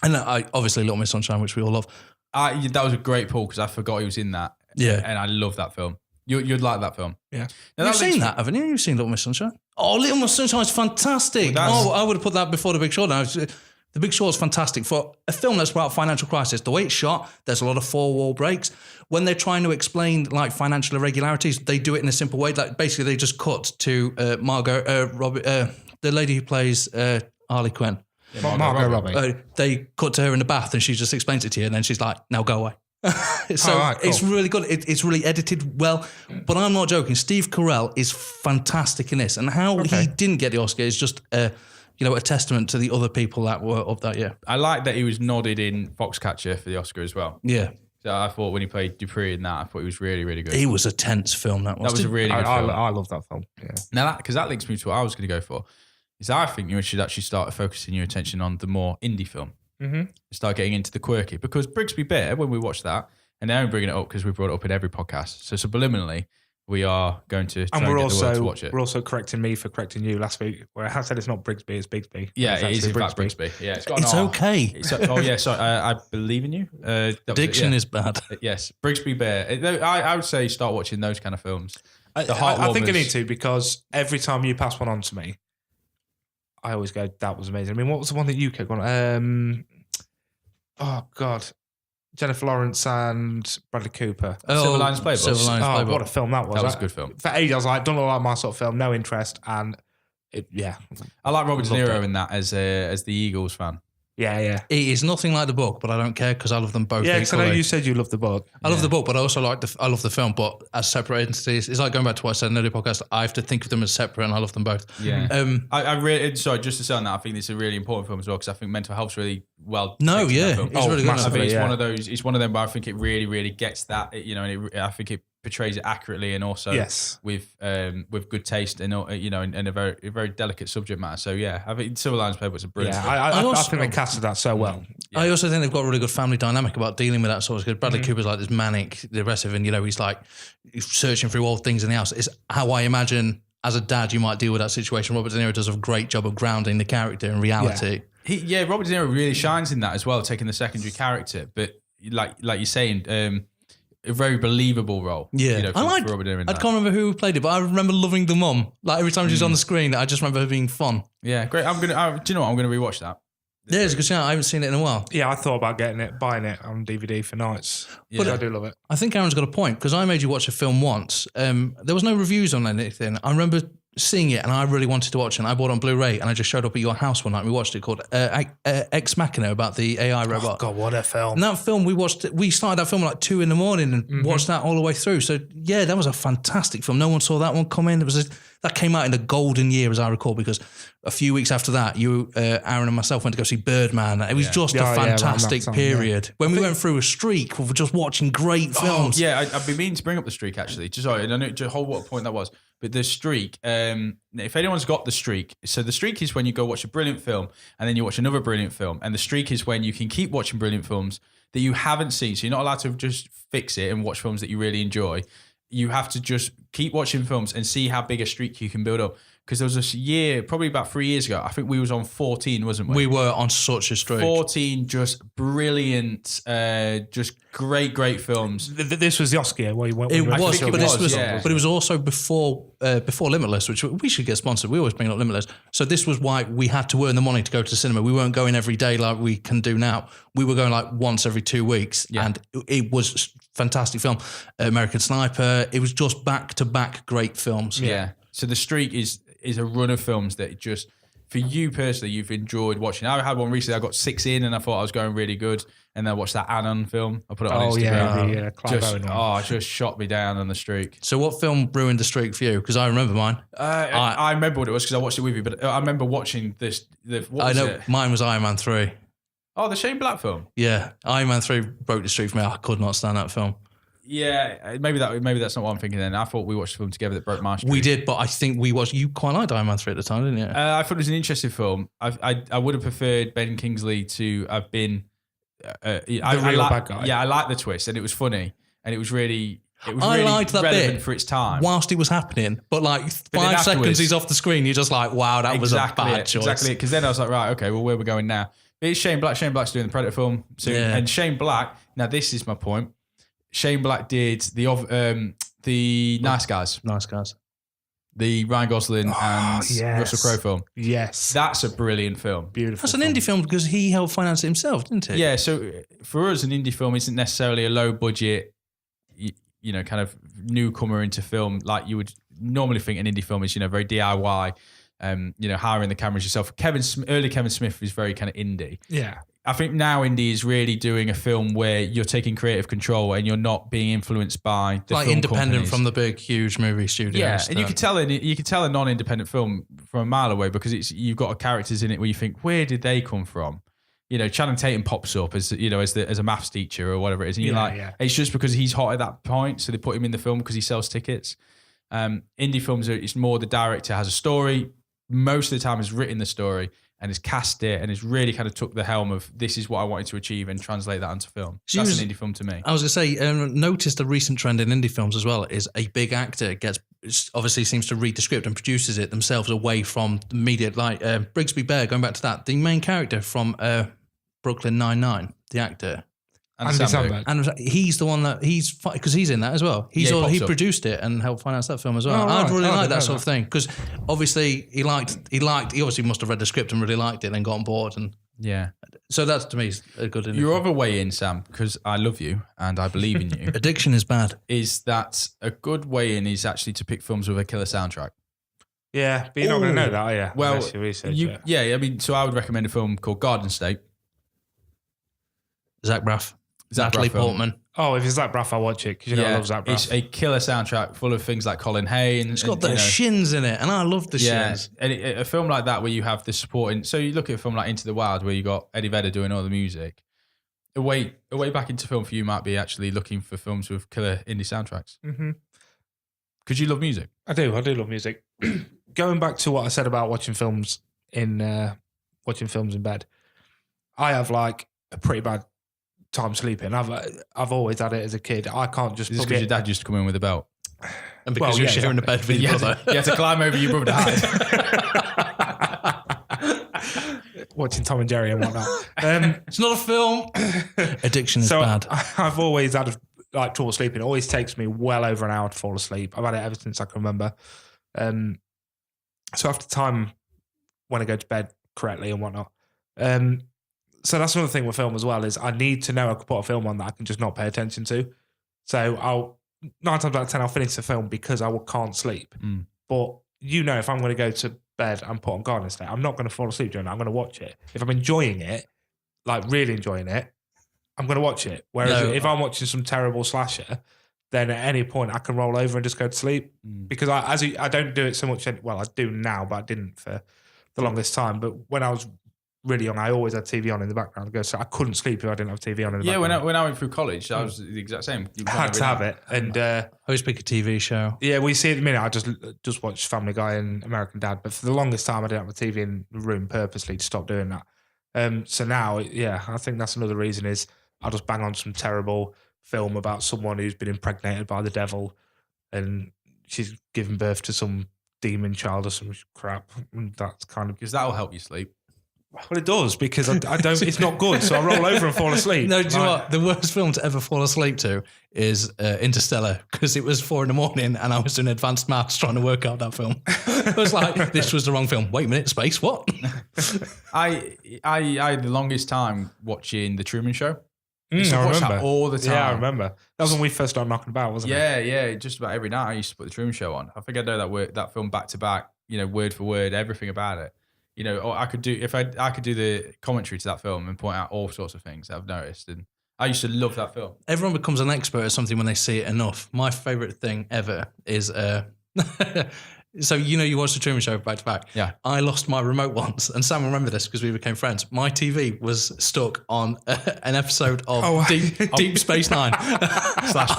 And obviously Little Miss Sunshine, which we all love. That was a great pull because I forgot he was in that. Yeah. And I love that film. You'd like that film. Yeah. Now, You've seen that, haven't you? You've seen Little Miss Sunshine? Oh, Little Miss Sunshine is fantastic. I would have put that before The Big Short. Now, The Big Short is fantastic. For a film that's about financial crisis, the way it's shot, there's a lot of four-wall breaks. When they're trying to explain like financial irregularities, they do it in a simple way. Like basically, they just cut to Margot Robbie, the lady who plays Harley Quinn. Yeah, Margot Robbie. They cut to her in the bath and she just explains it to you, and then she's like, "Now go away." So right, cool. It's really good. It's really edited well. But I'm not joking. Steve Carell is fantastic in this, and how he didn't get the Oscar is just a testament to the other people that were up that year. I like that he was nodded in Foxcatcher for the Oscar as well. Yeah. So I thought when he played Dupree in that, I thought he was really, really good. It was a tense film. That was a really good film. I love that film. Yeah. Now, because that links me to what I was going to go for, is I think you should actually start focusing your attention on the more indie film. Mm-hmm. Start getting into the quirky. Because Brigsby Bear, when we watched that, and now I'm bringing it up because we brought it up in every podcast. So subliminally, we are going to try and get the world to watch it. We're also correcting me for correcting you last week, where I said it's not Brigsby, it's Bigsby. Yeah, it is in fact Brigsby. Yeah, it's okay. Oh yeah, sorry, I believe in you. Diction is bad. Yes, Brigsby Bear. I would say start watching those kind of films. I think I need to, because every time you pass one on to me, I always go, that was amazing. I mean, what was the one that you kept going? Oh God. Jennifer Lawrence and Bradley Cooper. Silver Linings Playbook. What a film that was. That was a good film. For ages, I was like, don't look like my sort of film, no interest. And I like Robert De Niro in that as the Eagles fan. Yeah, yeah. It is nothing like the book, but I don't care because I love them both. Yeah, because I know equally. you said you love the book. I love the book, but I also I love the film. But as separate entities, it's like going back to what I said in the podcast. I have to think of them as separate, and I love them both. Yeah. I really sorry. Just to say on that, I think this is a really important film as well because I think mental health's really well. No, yeah, it's really good. I think it's yeah. one of those. It's one of them where I think it really, really gets that. And I think it portrays it accurately and also with good taste and and a very delicate subject matter. So yeah, I think Silver Linings Playbook's a brilliant. Yeah, I think they casted that so well. Yeah. I also think they've got a really good family dynamic about dealing with that sort of. Because Bradley Cooper's like this manic, depressive, and he's like searching through old things in the house. It's how I imagine as a dad you might deal with that situation. Robert De Niro does a great job of grounding the character in reality. Yeah. Robert De Niro really shines in that as well, taking the secondary character. But like you're saying, a very believable role. Yeah, for Robert De Niro. I can't remember who played it, but I remember loving the mum. Like every time she was on the screen, I just remember her being fun. Yeah, great. Do you know what? I'm gonna rewatch that. Yeah, it's a good show. I haven't seen it in a while. Yeah, I thought about buying it on DVD for nights. Yeah. But I do love it. I think Aaron's got a point because I made you watch a film once. There was no reviews on anything. I remember seeing it and I really wanted to watch it. And I bought it on Blu-ray and I just showed up at your house one night and we watched it called Ex Machina about the AI robot. Oh God, what a film. And that film, we started that film at like 2 a.m. and watched that all the way through. So yeah, that was a fantastic film. No one saw that one come in. That came out in the golden year, as I recall, because a few weeks after that, Aaron and myself went to go see Birdman. It was just a fantastic period. When we went through a streak of just watching great films. I've been meaning to bring up the streak actually. Sorry, I don't know just hold what point that was. But the streak, if anyone's got the streak, so the streak is when you go watch a brilliant film and then you watch another brilliant film. And the streak is when you can keep watching brilliant films that you haven't seen. So you're not allowed to just fix it and watch films that you really enjoy. You have to just keep watching films and see how big a streak you can build up. Because there was this year, probably about 3 years ago, I think we was on 14, wasn't we? We were on such a streak. 14 just brilliant, just great films. This was the Oscar year where you went. It was, but it was also before Limitless, which we should get sponsored. We always bring up Limitless. So this was why we had to earn the money to go to the cinema. We weren't going every day like we can do now. We were going like once every 2 weeks, and it was fantastic film. American Sniper. It was just back-to-back great films. Yeah. So the streak is a run of films that just, for you personally, you've enjoyed watching. I had one recently. I got 6 in, and I thought I was going really good. And then I watched that Anon film. I put it on Instagram. Just shot me down on the streak. So what film ruined the streak for you? Because I remember mine. I remember what it was because I watched it with you. But I remember watching this. Mine was Iron Man 3. Oh, the Shane Black film. Yeah, Iron Man 3 broke the streak for me. I could not stand that film. Yeah, maybe that's not what I'm thinking then. I thought we watched a film together that broke my streak. We did, but I think you quite liked Iron Man 3 at the time, didn't you? I thought it was an interesting film. I would have preferred Ben Kingsley to have been the real bad guy. Yeah, I liked the twist and it was funny and it was really liked that relevant bit for its time. Whilst it was happening, but like 5 seconds he's off the screen, you're just like, wow, that was a bad choice. Exactly, because then I was like, right, okay, well, where are we going now? But it's Shane Black. Shane Black's doing the Predator film soon. Yeah. And Shane Black, now this is my point. Shane Black did the Nice Guys. Nice Guys. The Ryan Gosling and Russell Crowe film. Yes. That's a brilliant film. Beautiful. That's an indie film because he helped finance it himself, didn't he? Yeah, so for us, an indie film isn't necessarily a low budget, kind of newcomer into film like you would normally think an indie film is, very DIY, hiring the cameras yourself. Early Kevin Smith is very kind of indie. Yeah. I think now indie is really doing a film where you're taking creative control and you're not being influenced by the like film independent companies. From the big, huge movie studios. Yeah, and you can tell a non-independent film from a mile away because you've got characters in it where you think, where did they come from? Channing Tatum pops up as a maths teacher or whatever it is, and you're it's just because he's hot at that point, so they put him in the film because he sells tickets. Indie films it's more the director has a story. Most of the time has written the story and has cast it and has really kind of took the helm of this is what I wanted to achieve and translate that into film. That's an indie film to me. I was going to say, noticed a recent trend in indie films as well is a big actor obviously seems to read the script and produces it themselves away from the media. Like Brigsby Bear, going back to that, the main character from Brooklyn Nine-Nine, the actor. Andy Samberg. And he's the one because he's in that as well. He produced it and helped finance that film as well. I'd really like that sort of thing because obviously he obviously must have read the script and really liked it and then got on board and so that's to me a good. Your other way in, Sam, because I love you and I believe in you. Addiction is bad. Is that a good way in? Is actually to pick films with a killer soundtrack. Yeah, but you're not going to know that, are you? Well, I mean, so I would recommend a film called Garden State. Zach Braff. Zach Natalie Braff film. Portman. Oh, if it's Zach Braff, I'll watch it because you know I love Zach Braff. It's a killer soundtrack full of things like Colin Hay. And, It's got the shins in it, and I love the shins. And a film like that where you have the supporting. So you look at a film like Into the Wild where you got Eddie Vedder doing all the music. A way back into film for you might be actually looking for films with killer indie soundtracks. Because you love music. I do love music. Going back to what I said about watching films in bed, I have like a pretty bad time sleeping. I've always had it as a kid. I can't just. Is this because your dad used to come in with a belt? And because you're sharing a bed with your brother. You had to climb over your brother to hide. Watching Tom and Jerry and whatnot. It's not a film. Addiction is bad. I've always had like trouble sleeping. It always takes me well over an hour to fall asleep. I've had it ever since I can remember. So after time when I go to bed correctly and whatnot. So that's another thing with film as well is I need to know I can put a film on that I can just not pay attention to. So I'll 9 times out of 10 I'll finish the film because I can't sleep. But if I'm going to go to bed and put on Garden State, I'm not going to fall asleep during that. I'm going to watch it. If I'm enjoying it, like really enjoying it, I'm going to watch it. Whereas if I'm watching some terrible slasher, then at any point I can roll over and just go to sleep because I don't do it so much. Well, I do now, but I didn't for the longest time. But when I was really young, I always had TV on in the background. So I couldn't sleep if I didn't have TV on in the background. Yeah, when I went through college, I was the exact same. I had to have it. And I always pick a TV show. Yeah, we see at the minute, I just watch Family Guy and American Dad. But for the longest time, I didn't have a TV in the room purposely to stop doing that. So now, I think that's another reason is I'll just bang on some terrible film about someone who's been impregnated by the devil and she's given birth to some demon child or some crap. And that's kind of... Because that'll help you sleep. Well, it does because I don't. It's not good, so I roll over and fall asleep. No, do you know what? The worst film to ever fall asleep to is Interstellar because it was 4 a.m. and I was doing advanced maths trying to work out that film. I was like, this was the wrong film. Wait a minute, space, what? I had the longest time watching The Truman Show. I remember that all the time. Yeah, I remember. That was when we first started knocking about, wasn't it? Yeah. Just about every night I used to put The Truman Show on. I think I know that film back to back. Word for word, everything about it. I could do the commentary to that film and point out all sorts of things that I've noticed, and I used to love that film. Everyone becomes an expert at something when they see it enough. My favorite thing ever is so you watch the Truman Show back to back. Yeah, I lost my remote once, and Sam will remember this because we became friends. My TV was stuck on an episode of Deep Space Nine /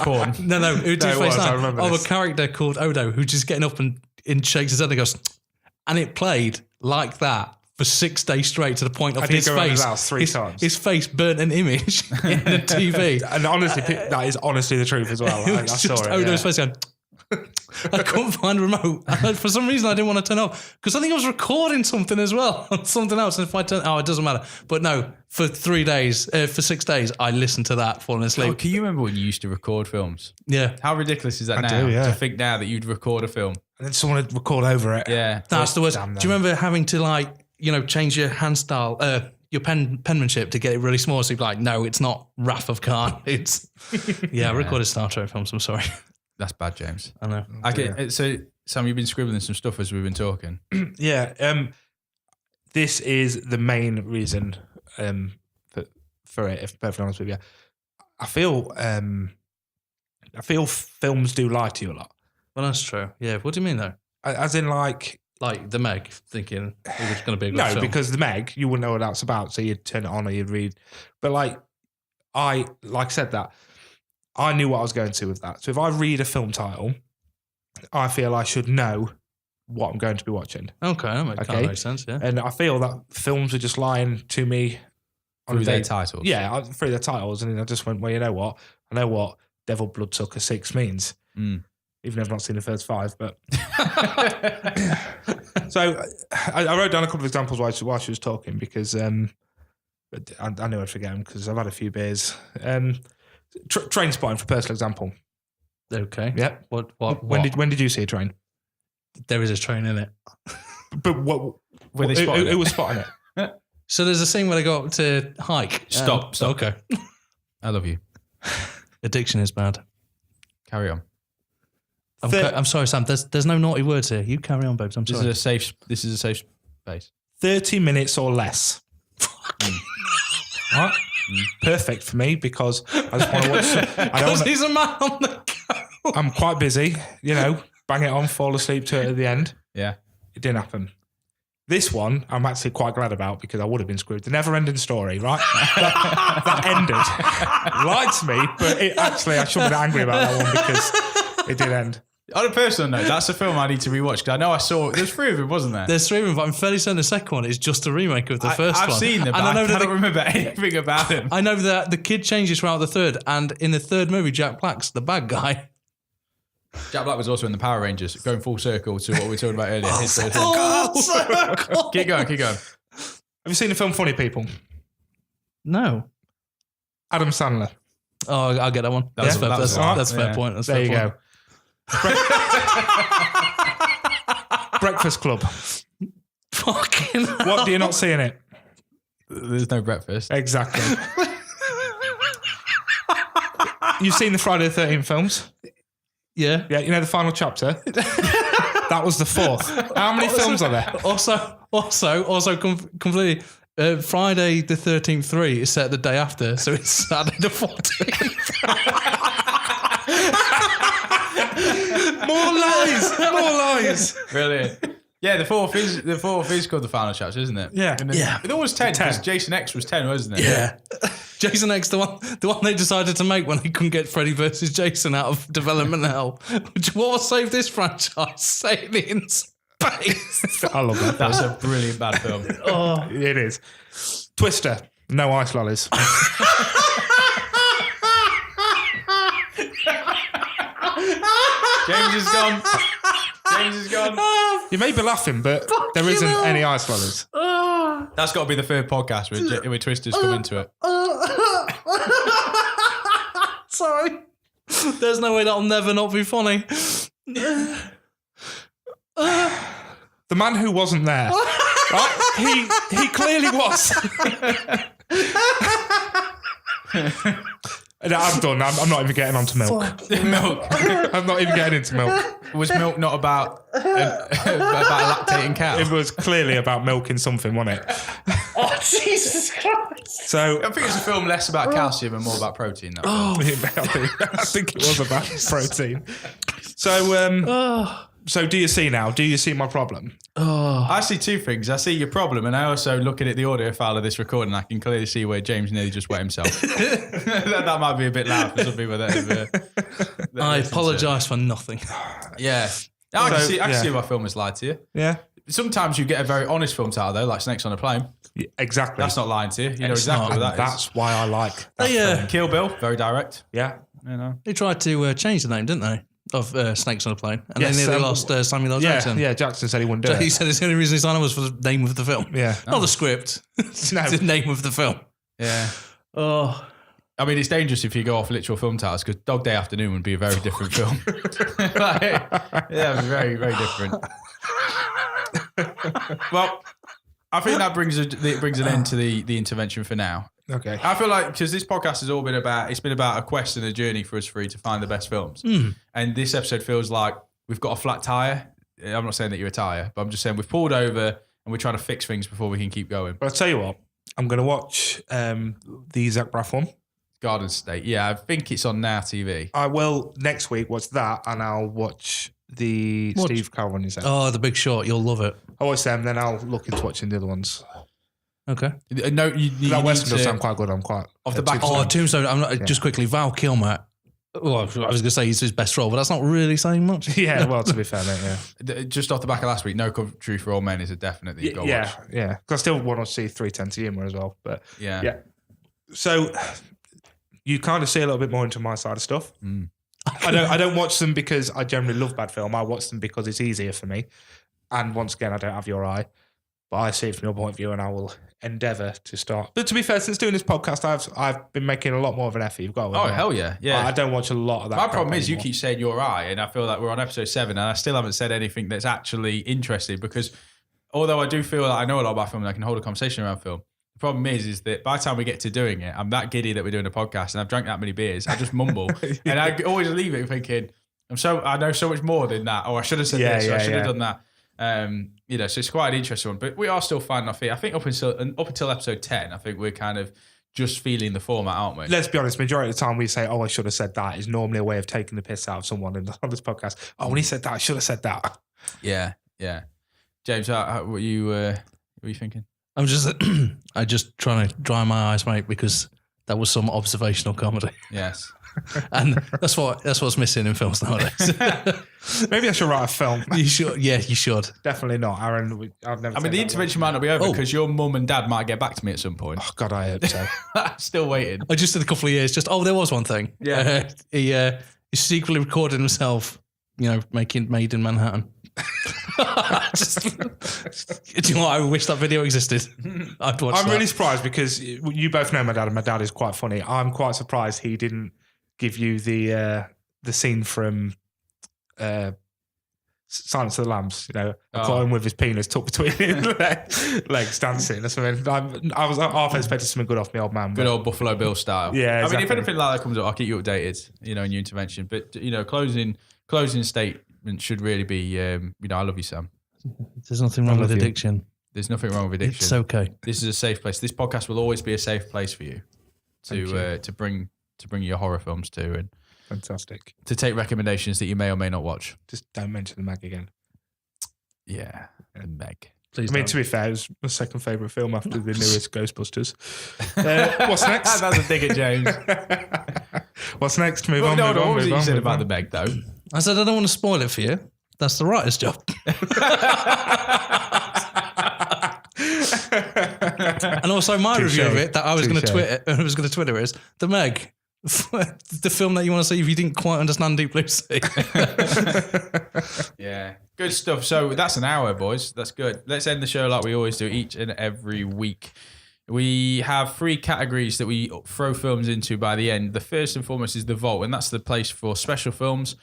porn. No, Deep Space Nine. I remember of this. A character called Odo who's just getting up and shakes his head and goes, and it played like that for 6 days straight to the point of his face. Times. His face burnt an image in the TV. And honestly, that is honestly the truth as well. I saw it. Odo's face going, I couldn't find a remote. For some reason, I didn't want to turn off because I think I was recording something as well, something else. And if I turn, it doesn't matter. But no, for 6 days, I listened to that falling asleep. Oh, can you remember when you used to record films? Yeah. How ridiculous is that now? To think now that you'd record a film and then someone would record over it. Yeah, that's the worst. Do you remember having to change your hand style? Your penmanship to get it really small. So you'd be like, no, it's not Wrath of Khan. It's I recorded Star Trek films. I'm sorry. That's bad, James. I know. So, Sam, you've been scribbling some stuff as we've been talking. Yeah. This is the main reason for it, if I'm perfectly honest with you. I feel films do lie to you a lot. Well, that's true. Yeah. What do you mean, though? As in, like The Meg, thinking it was going to be a good film. No, because The Meg, you wouldn't know what that's about, so you'd turn it on or you'd read. But I said that, I knew what I was going to with that. So if I read a film title, I feel I should know what I'm going to be watching. Okay, that makes sense, yeah. And I feel that films are just lying to me through their titles. Yeah, through their titles. And I just went, well, you know what? I know what Devil Bloodsucker 6 means. Even though I've not seen the first 5, but... So I wrote down a couple of examples while she was talking because I knew I'd forget them because I've had a few beers. Train spotting, for personal example. Okay. Yeah. What? When did you see a train? There is a train in it. But what? Who was spotting it? So there's a scene where they go up to hike. Stop. Okay. I love you. Addiction is bad. Carry on. I'm sorry, Sam. There's no naughty words here. You carry on, babes. I'm sorry. This is a safe space. 30 minutes or less. What? Perfect for me because I just want to watch. Because he's a man on the go. I'm quite busy, bang it on, fall asleep to it at the end. Yeah. It didn't happen. This one, I'm actually quite glad about because I would have been screwed. The never-ending story, right? that ended. Lied to me, but I should have been angry about that one because it did end. On a personal note, that's a film I need to rewatch because I know I saw. There's 3 of them, wasn't there? There's 3 of them, but I'm fairly certain the second one is just a remake of the first one. I've seen them, but I don't remember anything about him. I know that the kid changes throughout the third, and in the third movie, Jack Black's the bad guy. Jack Black was also in the Power Rangers, going full circle to what we were talking about earlier. Circle. Keep going. Have you seen the film Funny People? No. Adam Sandler. Oh, I'll get that one. That's a fair point. That's there you go. Breakfast Club. Fucking What do you not see in it? There's no breakfast. Exactly. You've seen the Friday the 13th films? Yeah. Yeah, the final chapter? That was the 4th. How many films are there? Also, completely. Friday the 13th 3 is set the day after, so it's Saturday the 14th. More lies. Brilliant. Yeah, the fourth is called the final chapter, isn't it? Yeah. It was 10 because Jason X was 10, wasn't it? Yeah. Jason X, the one they decided to make when they couldn't get Freddy versus Jason out of development hell. What will save this franchise? Sailing in space. I love that. That's a brilliant bad film. It is. Twister. No ice lollies. James is gone. You may be laughing, but there isn't any ice lollies. That's got to be the third podcast where Twisters come into it. Sorry. There's no way that'll never not be funny. The man who wasn't there. Right? He clearly was. I'm done. I'm not even getting onto milk. Milk. I'm not even getting into milk. Was milk not about a lactating cow? It was clearly about milking something, wasn't it? Oh, Jesus Christ. So I think it's a film less about calcium and more about protein. I think it was about protein. So do you see now? Do you see my problem? I see 2 things. I see your problem, and I also, looking at the audio file of this recording, I can clearly see where James nearly just wet himself. that might be a bit loud for some people. I apologise for nothing. Yeah. I can see why film has lied to you. Yeah. Sometimes you get a very honest film title, though, like Snakes on a Plane. Yeah, exactly. That's not lying to you. You know exactly what that is. That's why I like that film. Kill Bill, very direct. Yeah. They tried to change the name, didn't they? Of Snakes on a Plane. And they nearly lost Samuel L. Jackson. Yeah, Jackson said he wouldn't do it. He said it's the only reason he signed on was for the name of the film. Yeah. Not the script. It's the name of the film. Yeah. Oh. I mean, it's dangerous if you go off literal film titles because Dog Day Afternoon would be a very different film. Very, very different. Well, I think that brings an end to the intervention for now. Okay. I feel like because this podcast has all been about a quest and a journey for us 3 to find the best films. And this episode feels like we've got a flat tire. I'm not saying that you're a tire, but I'm just saying we've pulled over and we're trying to fix things before we can keep going. But I'll tell you what, I'm going to watch the Zach Braff one. Garden State. Yeah, I think it's on Now TV. I will next week watch that and I'll watch the Steve Carell one you said. Oh, The Big Short. You'll love it. I'll watch them, then I'll look into watching the other ones. Okay. No, that Western does sound quite good. I'm quite off the back. Tombstone. I'm not just quickly. Val Kilmer. Well, I was going to say he's his best role, but that's not really saying much. Yeah, well, to be fair, mate, yeah. Just off the back of last week, No Country for Old Men is a definite that you go watch. Yeah. Because I still want to see 310 to Yuma as well, but yeah. So you kind of see a little bit more into my side of stuff. I don't watch them because I generally love bad film. I watch them because it's easier for me. And once again, I don't have your eye, but I see it from your point of view, and I will endeavour to start. But to be fair, since doing this podcast, I've been making a lot more of an effort. You've got to hell yeah. I don't watch a lot of that. My problem is you keep saying your eye, and I feel like we're on episode 7, and I still haven't said anything that's actually interesting. Because although I do feel like I know a lot about film, and I can hold a conversation around film. The problem is that by the time we get to doing it, I'm that giddy that we're doing a podcast, and I've drank that many beers. I just mumble, and I always leave it thinking, I know so much more than that. Or I should have said this. Or I should have done that. So it's quite an interesting one, but we are still finding our feet. I think up until episode 10, I think we're kind of just feeling the format, aren't we? Let's be honest, majority of the time we say, "Oh, I should have said that," is normally a way of taking the piss out of someone on this podcast. Oh, when he said that, I should have said that. Yeah. James, what are you thinking? I'm just trying to dry my eyes, mate, because that was some observational comedy. Yes. And that's what's missing in films nowadays. Maybe I should write a film. You should. Yeah, you should. Definitely not, Aaron. I've never. I mean, the intervention might not be over because your mum and dad might get back to me at some point. Oh God, I hope so. Still waiting. I just did a couple of years. There was one thing. Yeah. He secretly recorded himself, making Made in Manhattan. Do you know what? I wish that video existed. I'd watch I'm really surprised because you both know my dad, and my dad is quite funny. I'm quite surprised he didn't give you the scene from Silence of the Lambs. Clone with his penis tucked between his legs, dancing. That's what I mean. I was half expecting something good off my old man. Good old Buffalo Bill style. Yeah, exactly. I mean, if anything like that comes up, I'll keep you updated. In your intervention. But closing statement should really be, I love you, Sam. There's nothing wrong with addiction. There's nothing wrong with addiction. It's okay. This is a safe place. This podcast will always be a safe place for you to bring your horror films to, and fantastic to take recommendations that you may or may not watch. Just don't mention the Meg again. Yeah, the Meg. Please. I mean, to be fair, it was my second favourite film after the newest Ghostbusters. What's next? That's a dig at James. What's next? Move on. What was it you said about the Meg, though? I said I don't want to spoil it for you. That's the writer's job. And also my review of it that I was going to Twitter is The Meg, the film that you want to see if you didn't quite understand Deep Blue Sea. Yeah, good stuff. So that's an hour, boys. That's good. Let's end the show like we always do each and every week. We have 3 categories that we throw films into by the end. The first and foremost is the Vault, and that's the place for special films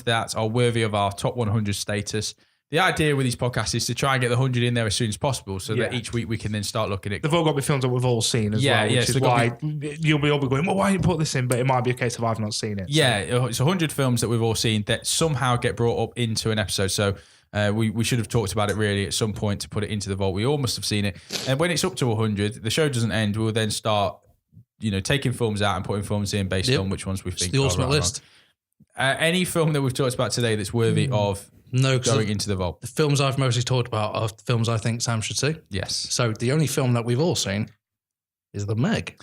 that are worthy of our top 100 status. The idea with these podcasts is to try and get the 100 in there as soon as possible so that each week we can then start looking at... They've all got to be films that we've all seen as well, which is why you'll be all going, well, why didn't you put this in? But it might be a case of I've not seen it. Yeah, so. It's 100 films that we've all seen that somehow get brought up into an episode. So we should have talked about it really at some point to put it into the vault. We all must have seen it. And when it's up to 100, the show doesn't end. We'll then start, taking films out and putting films in based on which ones we think the ultimate list. Any film that we've talked about today that's worthy of going into the vault? The films I've mostly talked about are films I think Sam should see. Yes. So the only film that we've all seen is The Meg.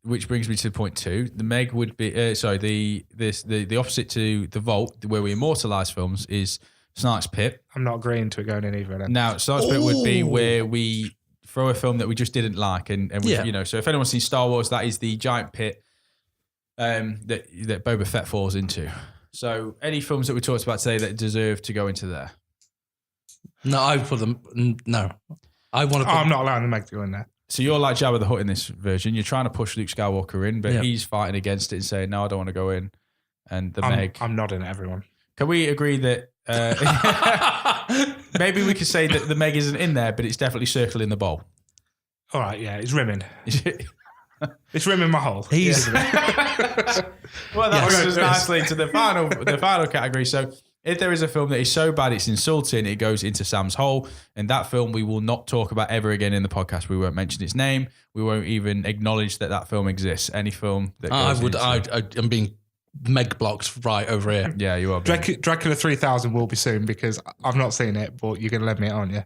Which brings me to point 2. The Meg would be the opposite to the vault, where we immortalise films, is Snark's Pit. I'm not agreeing to it going in either. Now, Snark's Pit would be where we throw a film that we just didn't like, and so if anyone's seen Star Wars, that is the giant pit that Boba Fett falls into. So any films that we talked about today that deserve to go into there? No, I put them. No, I want to. I'm not allowing the Meg to go in there. So you're like Jabba the Hutt in this version. You're trying to push Luke Skywalker in, but he's fighting against it and saying, "No, I don't want to go in." And the Meg. I'm nodding at everyone. Can we agree that maybe we could say that the Meg isn't in there, but it's definitely circling the bowl? All right, yeah, it's rimming. It's rimming my hole. Well, that brings us nicely to the final category. So if there is a film that is so bad it's insulting, it goes into Sam's hole. And that film we will not talk about ever again in the podcast. We won't mention its name. We won't even acknowledge that film exists. Any film that goes I'm being Meg blocked right over here. Yeah, you are. Dracula 3000 will be soon because I've not seen it, but you're going to let me on, yeah?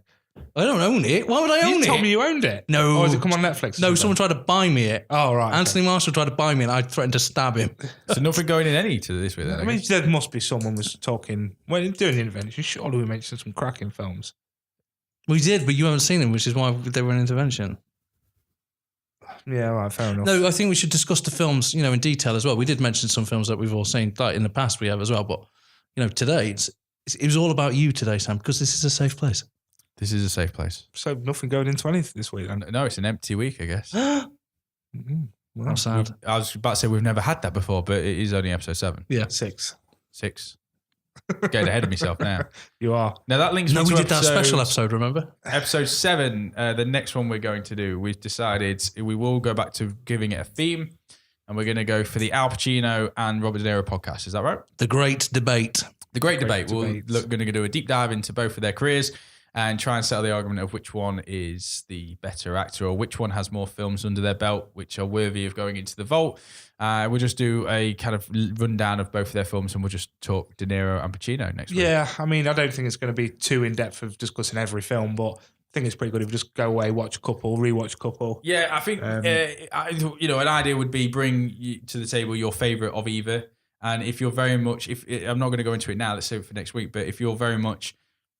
I don't own it. Why would I own it? You told me you owned it. No. Or has it come on Netflix? No, someone tried to buy me it. Oh, right. Anthony Marshall tried to buy me and I threatened to stab him. So nothing going in any to this with it? I mean, there must be someone was talking, when doing the intervention, surely we mentioned some cracking films. We did, but you haven't seen them, which is why they were an intervention. Yeah, right, fair enough. No, I think we should discuss the films, in detail as well. We did mention some films that we've all seen, like in the past we have as well, but, today, it was all about you today, Sam, because this is a safe place. This is a safe place. So nothing going into anything this week then? No, it's an empty week, I guess. Well, sad. I was about to say we've never had that before, but it is only episode 7. Yeah. 6. Getting ahead of myself now. You are. Now that links me to we did that special episode, remember? Episode 7, the next one we're going to do, we've decided we will go back to giving it a theme, and we're going to go for the Al Pacino and Robert De Niro podcast. Is that right? The Great Debate. The Great Debate. We're going to do a deep dive into both of their careers and try and settle the argument of which one is the better actor or which one has more films under their belt which are worthy of going into the vault. We'll just do a kind of rundown of both of their films, and we'll just talk De Niro and Pacino next week. Yeah, I mean, I don't think it's going to be too in-depth of discussing every film, but I think it's pretty good if you just go away, watch a couple, rewatch a couple. Yeah, I think, an idea would be bring to the table your favourite of either. And if you're very much, I'm not going to go into it now, let's save it for next week, but if you're very much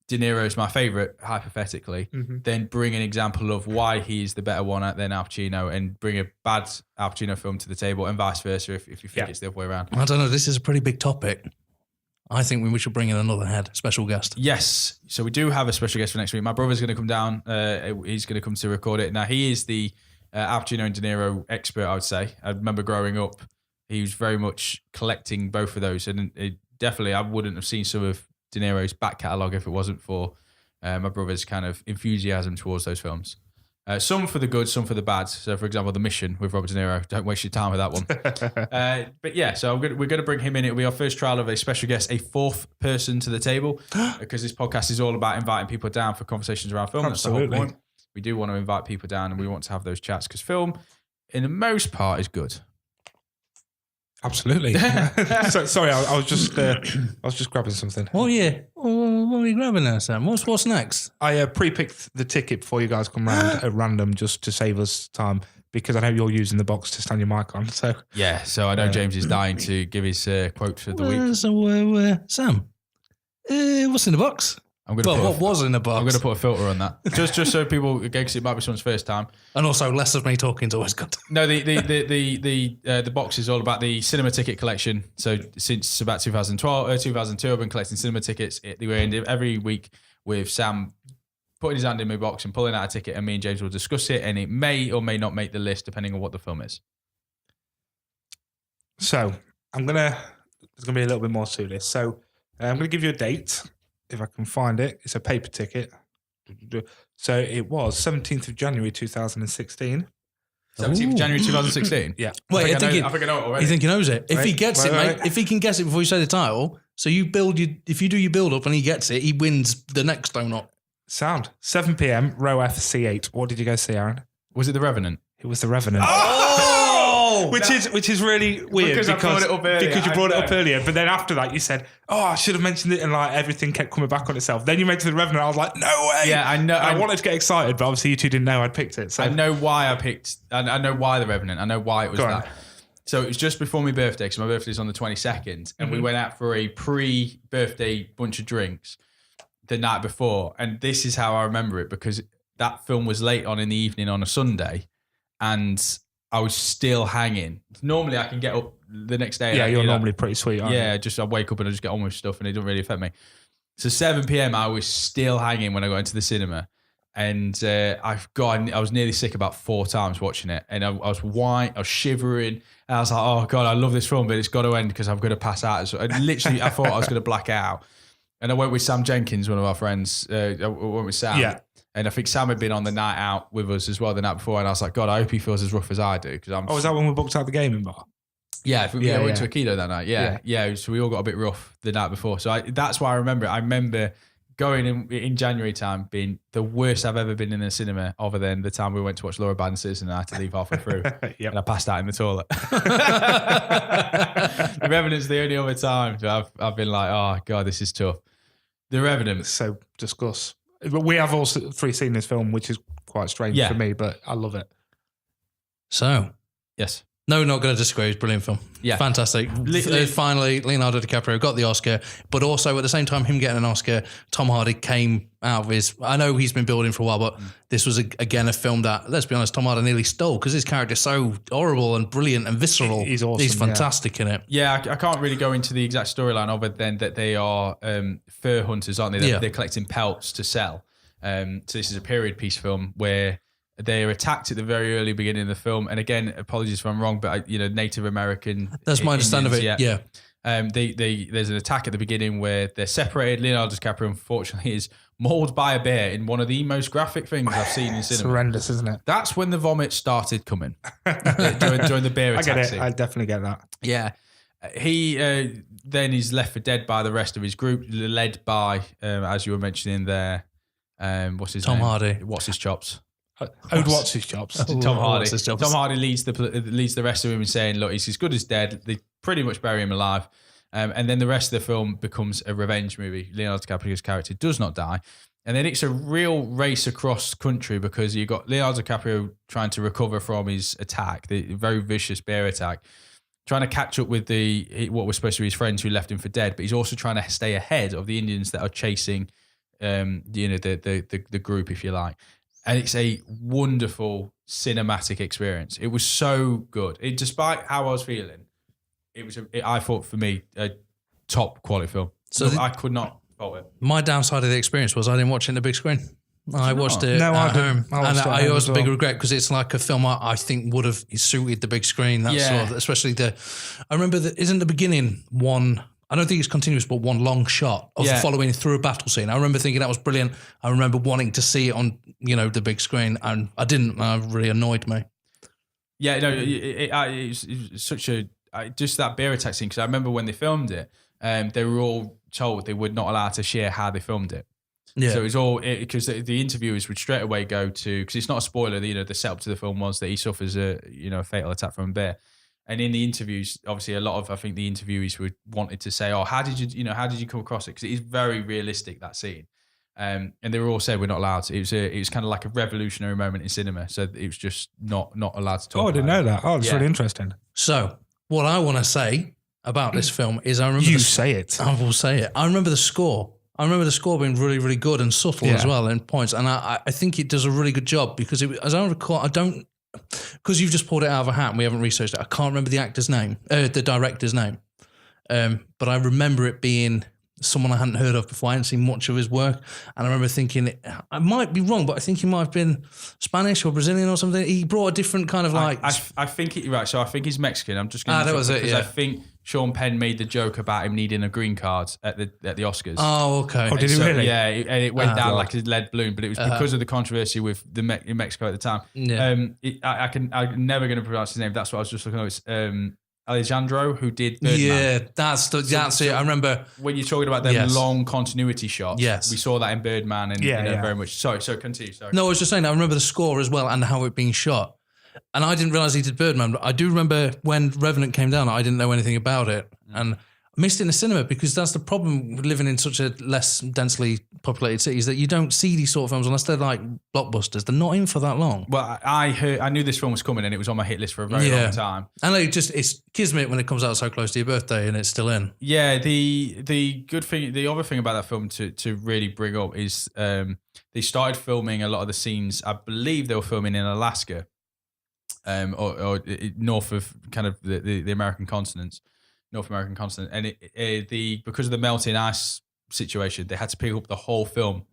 De Niro's my favourite, hypothetically, then bring an example of why he's the better one than Al Pacino, and bring a bad Al Pacino film to the table, and vice versa if you think it's the other way around. I don't know. This is a pretty big topic. I think we should bring in another special guest. Yes. So we do have a special guest for next week. My brother's going to come down. He's going to come to record it. Now, he is the Al Pacino and De Niro expert, I would say. I remember growing up, he was very much collecting both of those. And definitely, I wouldn't have seen some of De Niro's back catalogue if it wasn't for my brother's kind of enthusiasm towards those films. Some for the good, some for the bad. So, for example, The Mission with Robert De Niro. Don't waste your time with that one. But yeah, so we're going to bring him in. It'll be our first trial of a special guest, a fourth person to the table, because this podcast is all about inviting people down for conversations around film. Absolutely. That's the whole point. We do want to invite people down, and we want to have those chats because film, in the most part, is good. Absolutely. Sorry, I was just grabbing something. Oh yeah. What are you grabbing there, Sam? What's next? I pre-picked the ticket before you guys come round at random just to save us time, because I know you're using the box to stand your mic on. So yeah, so I know James is dying to give his quote for the week. Sam, what's in the box? What was in the box? I'm going to put a filter on that, just so people, again, because it might be someone's first time, and also less of me talking is always good. No, the box is all about the cinema ticket collection. So since about 2002, I've been collecting cinema tickets. We end every week with Sam putting his hand in my box and pulling out a ticket, and me and James will discuss it, and it may or may not make the list depending on what the film is. So there's gonna be a little bit more to this. So I'm gonna give you a date. If I can find it, it's a paper ticket. So it was 17th of January 2016. 17th of January 2016? Yeah. Wait, I think I know it already. You think he knows it? If he gets it, mate, if he can guess it before you say the title, so if you do your build up and he gets it, he wins the next donut. Sound. 7 p.m, row F, C8. What did you go see, Aaron? Was it The Revenant? It was The Revenant. Oh! Which is really weird because you brought it up earlier. But then after that, you said, "Oh, I should have mentioned it," and like everything kept coming back on itself. Then you mentioned The Revenant. I was like, "No way!" Yeah, I know. I wanted to get excited, but obviously you two didn't know I'd picked it. So I know why I picked. I know why The Revenant. I know why it was that. So it was just before my birthday, because my birthday's on the 22nd, and we went out for a pre-birthday bunch of drinks the night before. And this is how I remember it, because that film was late on in the evening on a Sunday, and I was still hanging. Normally I can get up the next day. Yeah, you're normally pretty sweet, aren't you? Yeah, I wake up and I just get on with stuff, and it doesn't really affect me. So 7 p.m, I was still hanging when I got into the cinema. And I was nearly sick about 4 times watching it. And I was white, I was shivering. And I was like, oh God, I love this film, but it's got to end because I'm going to pass out. So I thought I was going to black out. And I went with Sam Jenkins, one of our friends. I went with Sam. Yeah. And I think Sam had been on the night out with us as well the night before. And I was like, God, I hope he feels as rough as I do. Was that when we booked out the gaming bar? Yeah, we went to Aikido that night. Yeah. So we all got a bit rough the night before. So that's why I remember it. I remember going in January time being the worst I've ever been in a cinema, other than the time we went to watch Laura Band Citizen and I had to leave halfway through. Yep. And I passed out in the toilet. The Revenant's the only other time I've been like, oh God, this is tough. The Revenant. So discuss. But we have all 3 seen this film, which is quite strange for me, but I love it. So, yes. No, not going to disagree. It's a brilliant film. Yeah. Fantastic. Finally, Leonardo DiCaprio got the Oscar, but also at the same time, him getting an Oscar, Tom Hardy came out of his... I know he's been building for a while, but this was, again, a film that, let's be honest, Tom Hardy nearly stole, because his character's so horrible and brilliant and visceral. He's awesome. He's fantastic in it. Yeah, I can't really go into the exact storyline other than that they are fur hunters, aren't they? They're collecting pelts to sell. So this is a period piece film where they're attacked at the very early beginning of the film, and again, apologies if I'm wrong, but Native American. That's my understanding of it. Yeah. There's an attack at the beginning where they're separated. Leonardo DiCaprio, unfortunately, is mauled by a bear in one of the most graphic things I've seen in cinema. It's horrendous, isn't it? That's when the vomit started coming during the bear attack. I get it. Scene. I definitely get that. Yeah. He then is left for dead by the rest of his group, led by, as you were mentioning there, What's his Tom name? Hardy. What's his chops? What's his chops? Tom Hardy. Tom Hardy leads the rest of him in saying, look, he's as good as dead. They pretty much bury him alive. And then the rest of the film becomes a revenge movie. Leonardo DiCaprio's character does not die. And then it's a real race across country because you've got Leonardo DiCaprio trying to recover from his attack, the very vicious bear attack, trying to catch up with what was supposed to be his friends who left him for dead, but he's also trying to stay ahead of the Indians that are chasing the group, if you like. And it's a wonderful cinematic experience. It was so good. Despite how I was feeling, I thought for me, a top quality film. So I could not fault it. My downside of the experience was I didn't watch it in the big screen. I watched it at home. And I was a big regret because it's like a film I think would have suited the big screen. Especially I remember isn't the beginning one, I don't think it's continuous, but one long shot of following through a battle scene. I remember thinking that was brilliant. I remember wanting to see it on, the big screen, and I didn't. It really annoyed me. Yeah, no, it's such just that bear attack scene, because I remember when they filmed it, they were all told they would not allow to share how they filmed it. Yeah. So it was all, because the interviewers would straight away go to, because it's not a spoiler, the setup to the film was that he suffers a fatal attack from a bear. And in the interviews, obviously, I think the interviewees wanted to say, "Oh, how did you come across it?" Because it is very realistic, that scene. And they were all saying we're not allowed to. It was kind of like a revolutionary moment in cinema. So it was just not allowed to talk. Oh, I didn't know that. Oh, that's really interesting. So what I want to say about this film is, I remember say it. I will say it. I remember the score. I remember the score being really, really good and subtle as well in points. And I think it does a really good job because, as I recall, because you've just pulled it out of a hat and we haven't researched it, I can't remember the actor's name, the director's name. But I remember it being someone I hadn't heard of before. I hadn't seen much of his work. And I remember thinking, I might be wrong, but I think he might have been Spanish or Brazilian or something. He brought a different kind of like... I think you're right. So I think he's Mexican. I'm just going to... that was it, yeah. I think Sean Penn made the joke about him needing a green card at the Oscars. Oh, okay. Oh, did he really? Yeah, and it went down like a lead balloon, but it was because of the controversy with in Mexico at the time. Yeah. I'm never going to pronounce his name. That's what I was just looking at. It's Alejandro, who did Birdman. Yeah, that's it. I remember when you're talking about them long continuity shots. Yes, we saw that in Birdman, and very much. Sorry, continue. Sorry. No, I was just saying. I remember the score as well and how it being shot. And I didn't realize he did Birdman, but I do remember when Revenant came down, I didn't know anything about it, and I missed it in the cinema because that's the problem with living in such a less densely populated city, is that you don't see these sort of films unless they're like blockbusters. They're not in for that long. Well, I knew this film was coming, and it was on my hit list for a very long time. And it's kismet when it comes out so close to your birthday and it's still in. Yeah, the good thing, the other thing about that film to really bring up is they started filming a lot of the scenes. I believe they were filming in Alaska. Or north of kind of the American continent, North American continent, and because of the melting ice situation, they had to pick up the whole film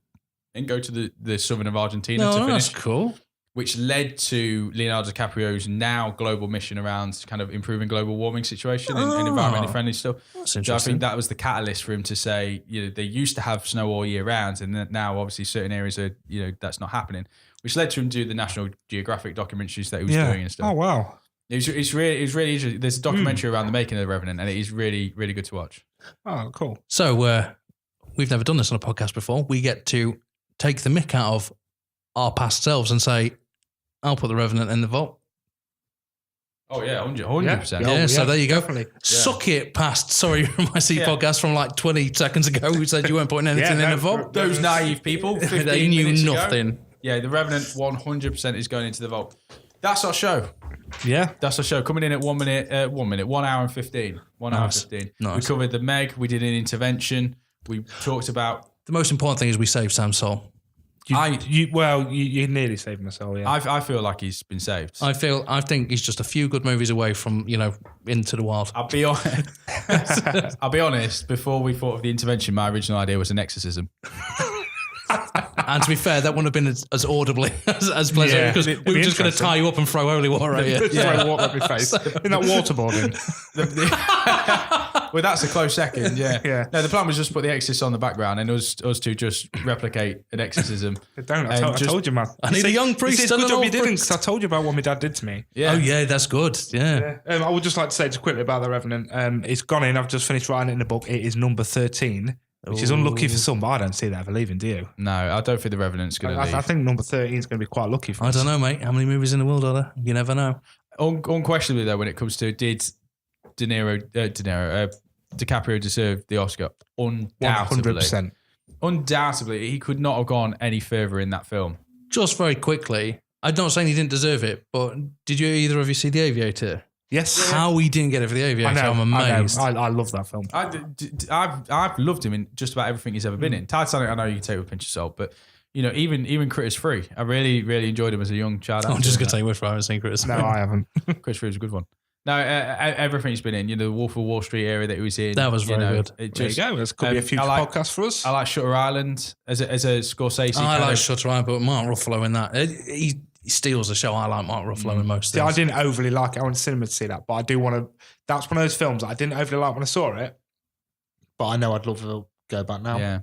and go to the southern of Argentina to finish. That's cool. Which led to Leonardo DiCaprio's now global mission around kind of improving global warming situation and environmentally friendly stuff. That's interesting. So I think that was the catalyst for him to say, they used to have snow all year round, and now obviously certain areas are, that's not happening. Which led to him to do the National Geographic documentaries that he was doing and stuff. Oh, wow. It's really interesting. There's a documentary around the making of The Revenant, and it is really, really good to watch. Oh, cool. So we've never done this on a podcast before. We get to take the mick out of our past selves and say, I'll put The Revenant in the vault. Oh, yeah, 100%. Yeah, so there you go. Definitely. Suck it past Sorry You're in My Seat podcast from like 20 seconds ago who said you weren't putting anything in the vault. Those naive people. They knew nothing. Ago. Yeah, The Revenant 100% is going into the vault. That's our show. Yeah. That's our show. Coming in at 1 minute, 1 hour and 15. 1 hour and 15. Nice. We covered the Meg. We did an intervention. We talked about... The most important thing is we saved Sam's soul. You nearly saved my soul, yeah. I feel like he's been saved. I think he's just a few good movies away from, into the wild. I'll be honest, before we thought of the intervention, my original idea was an exorcism. And to be fair, that wouldn't have been as audibly as pleasant because we were just going to tie you up and throw holy water at you. Throw water at my face. Isn't that waterboarding? Well, that's a close second, yeah. No, the plan was just put the exorcist on the background and us to just replicate an exorcism. I told you, man. I need a young priest. It's a good job you didn't, because I told you about what my dad did to me. Yeah. Oh, yeah, that's good. Yeah. I would just like to say just quickly about The Revenant. It's gone in. I've just finished writing it in the book. It is number 13. which is unlucky for some, but I don't see that ever leaving, do you? No, I don't think The Revenant's going to leave. I think number 13 is going to be quite lucky for us. I don't know, mate. How many movies in the world are there? You never know. Unquestionably, though, when it comes to did DiCaprio deserve the Oscar? Undoubtedly. 100%. Undoubtedly, he could not have gone any further in that film. Just very quickly, I'm not saying he didn't deserve it, but did you either of you see The Aviator? Yes. How he didn't get it for The Aviator, I'm amazed. I love that film. I've loved him in just about everything he's ever been in. Titanic, I know you can take with a pinch of salt, but even Critters 3, I really, really enjoyed him as a young child. I'm just going to take word for it. I haven't seen Critters 3. No, I haven't. Critters 3 was a good one. No, everything he's been in, the Wolf of Wall Street area that he was in. That was very good. There you go. This could be a future podcast for us. I like Shutter Island as a Scorsese. I like Shutter Island, but Mark Ruffalo in that. He steals the show. I like Mark Ruffalo in most things. I didn't overly like it. I went to cinema to see that, but I do want to. That's one of those films that I didn't overly like when I saw it, but I know I'd love to go back now. Yeah.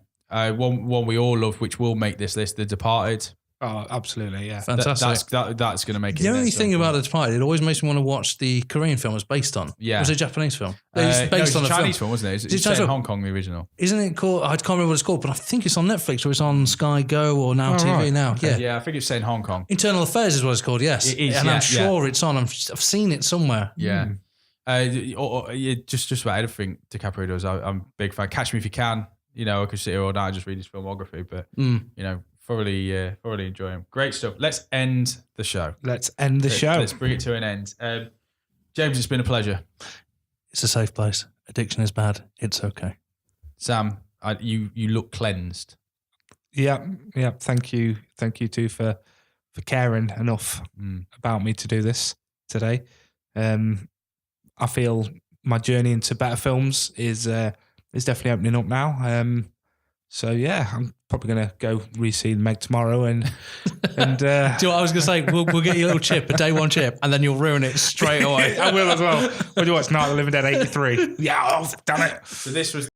One we all love, which will make this list, The Departed. Oh, absolutely, yeah. Fantastic. That's going to make it. The only thing about The Departed, it always makes me want to watch the Korean film it's based on. Yeah. It was a Japanese film. It's based on a Chinese film, wasn't it? It's set in Hong Kong, the original. Isn't it called, I can't remember what it's called, but I think it's on Netflix or it's on Sky Go or Now TV right. now. Okay. Yeah, I think it's set in Hong Kong. Internal Affairs is what it's called, yes. It is, and I'm sure it's on. I've seen it somewhere. Yeah. Just about everything DiCaprio does, I'm a big fan. Catch Me If You Can. I could sit here all night and just read his filmography, but, thoroughly enjoy him. Great stuff. Let's end the show. Let's bring it to an end. James, it's been a pleasure. It's a safe place. Addiction is bad. It's okay. Sam, you look cleansed. Yeah. Thank you too for caring enough about me to do this today. I feel my journey into better films is definitely opening up now. So yeah, I'm probably going to go re-see Meg tomorrow and do you know what I was going to say? We'll get you a little chip, a day one chip, and then you'll ruin it straight away. I will as well. What do you watch? Night of the Living Dead 83. Yeah, damn it. So this was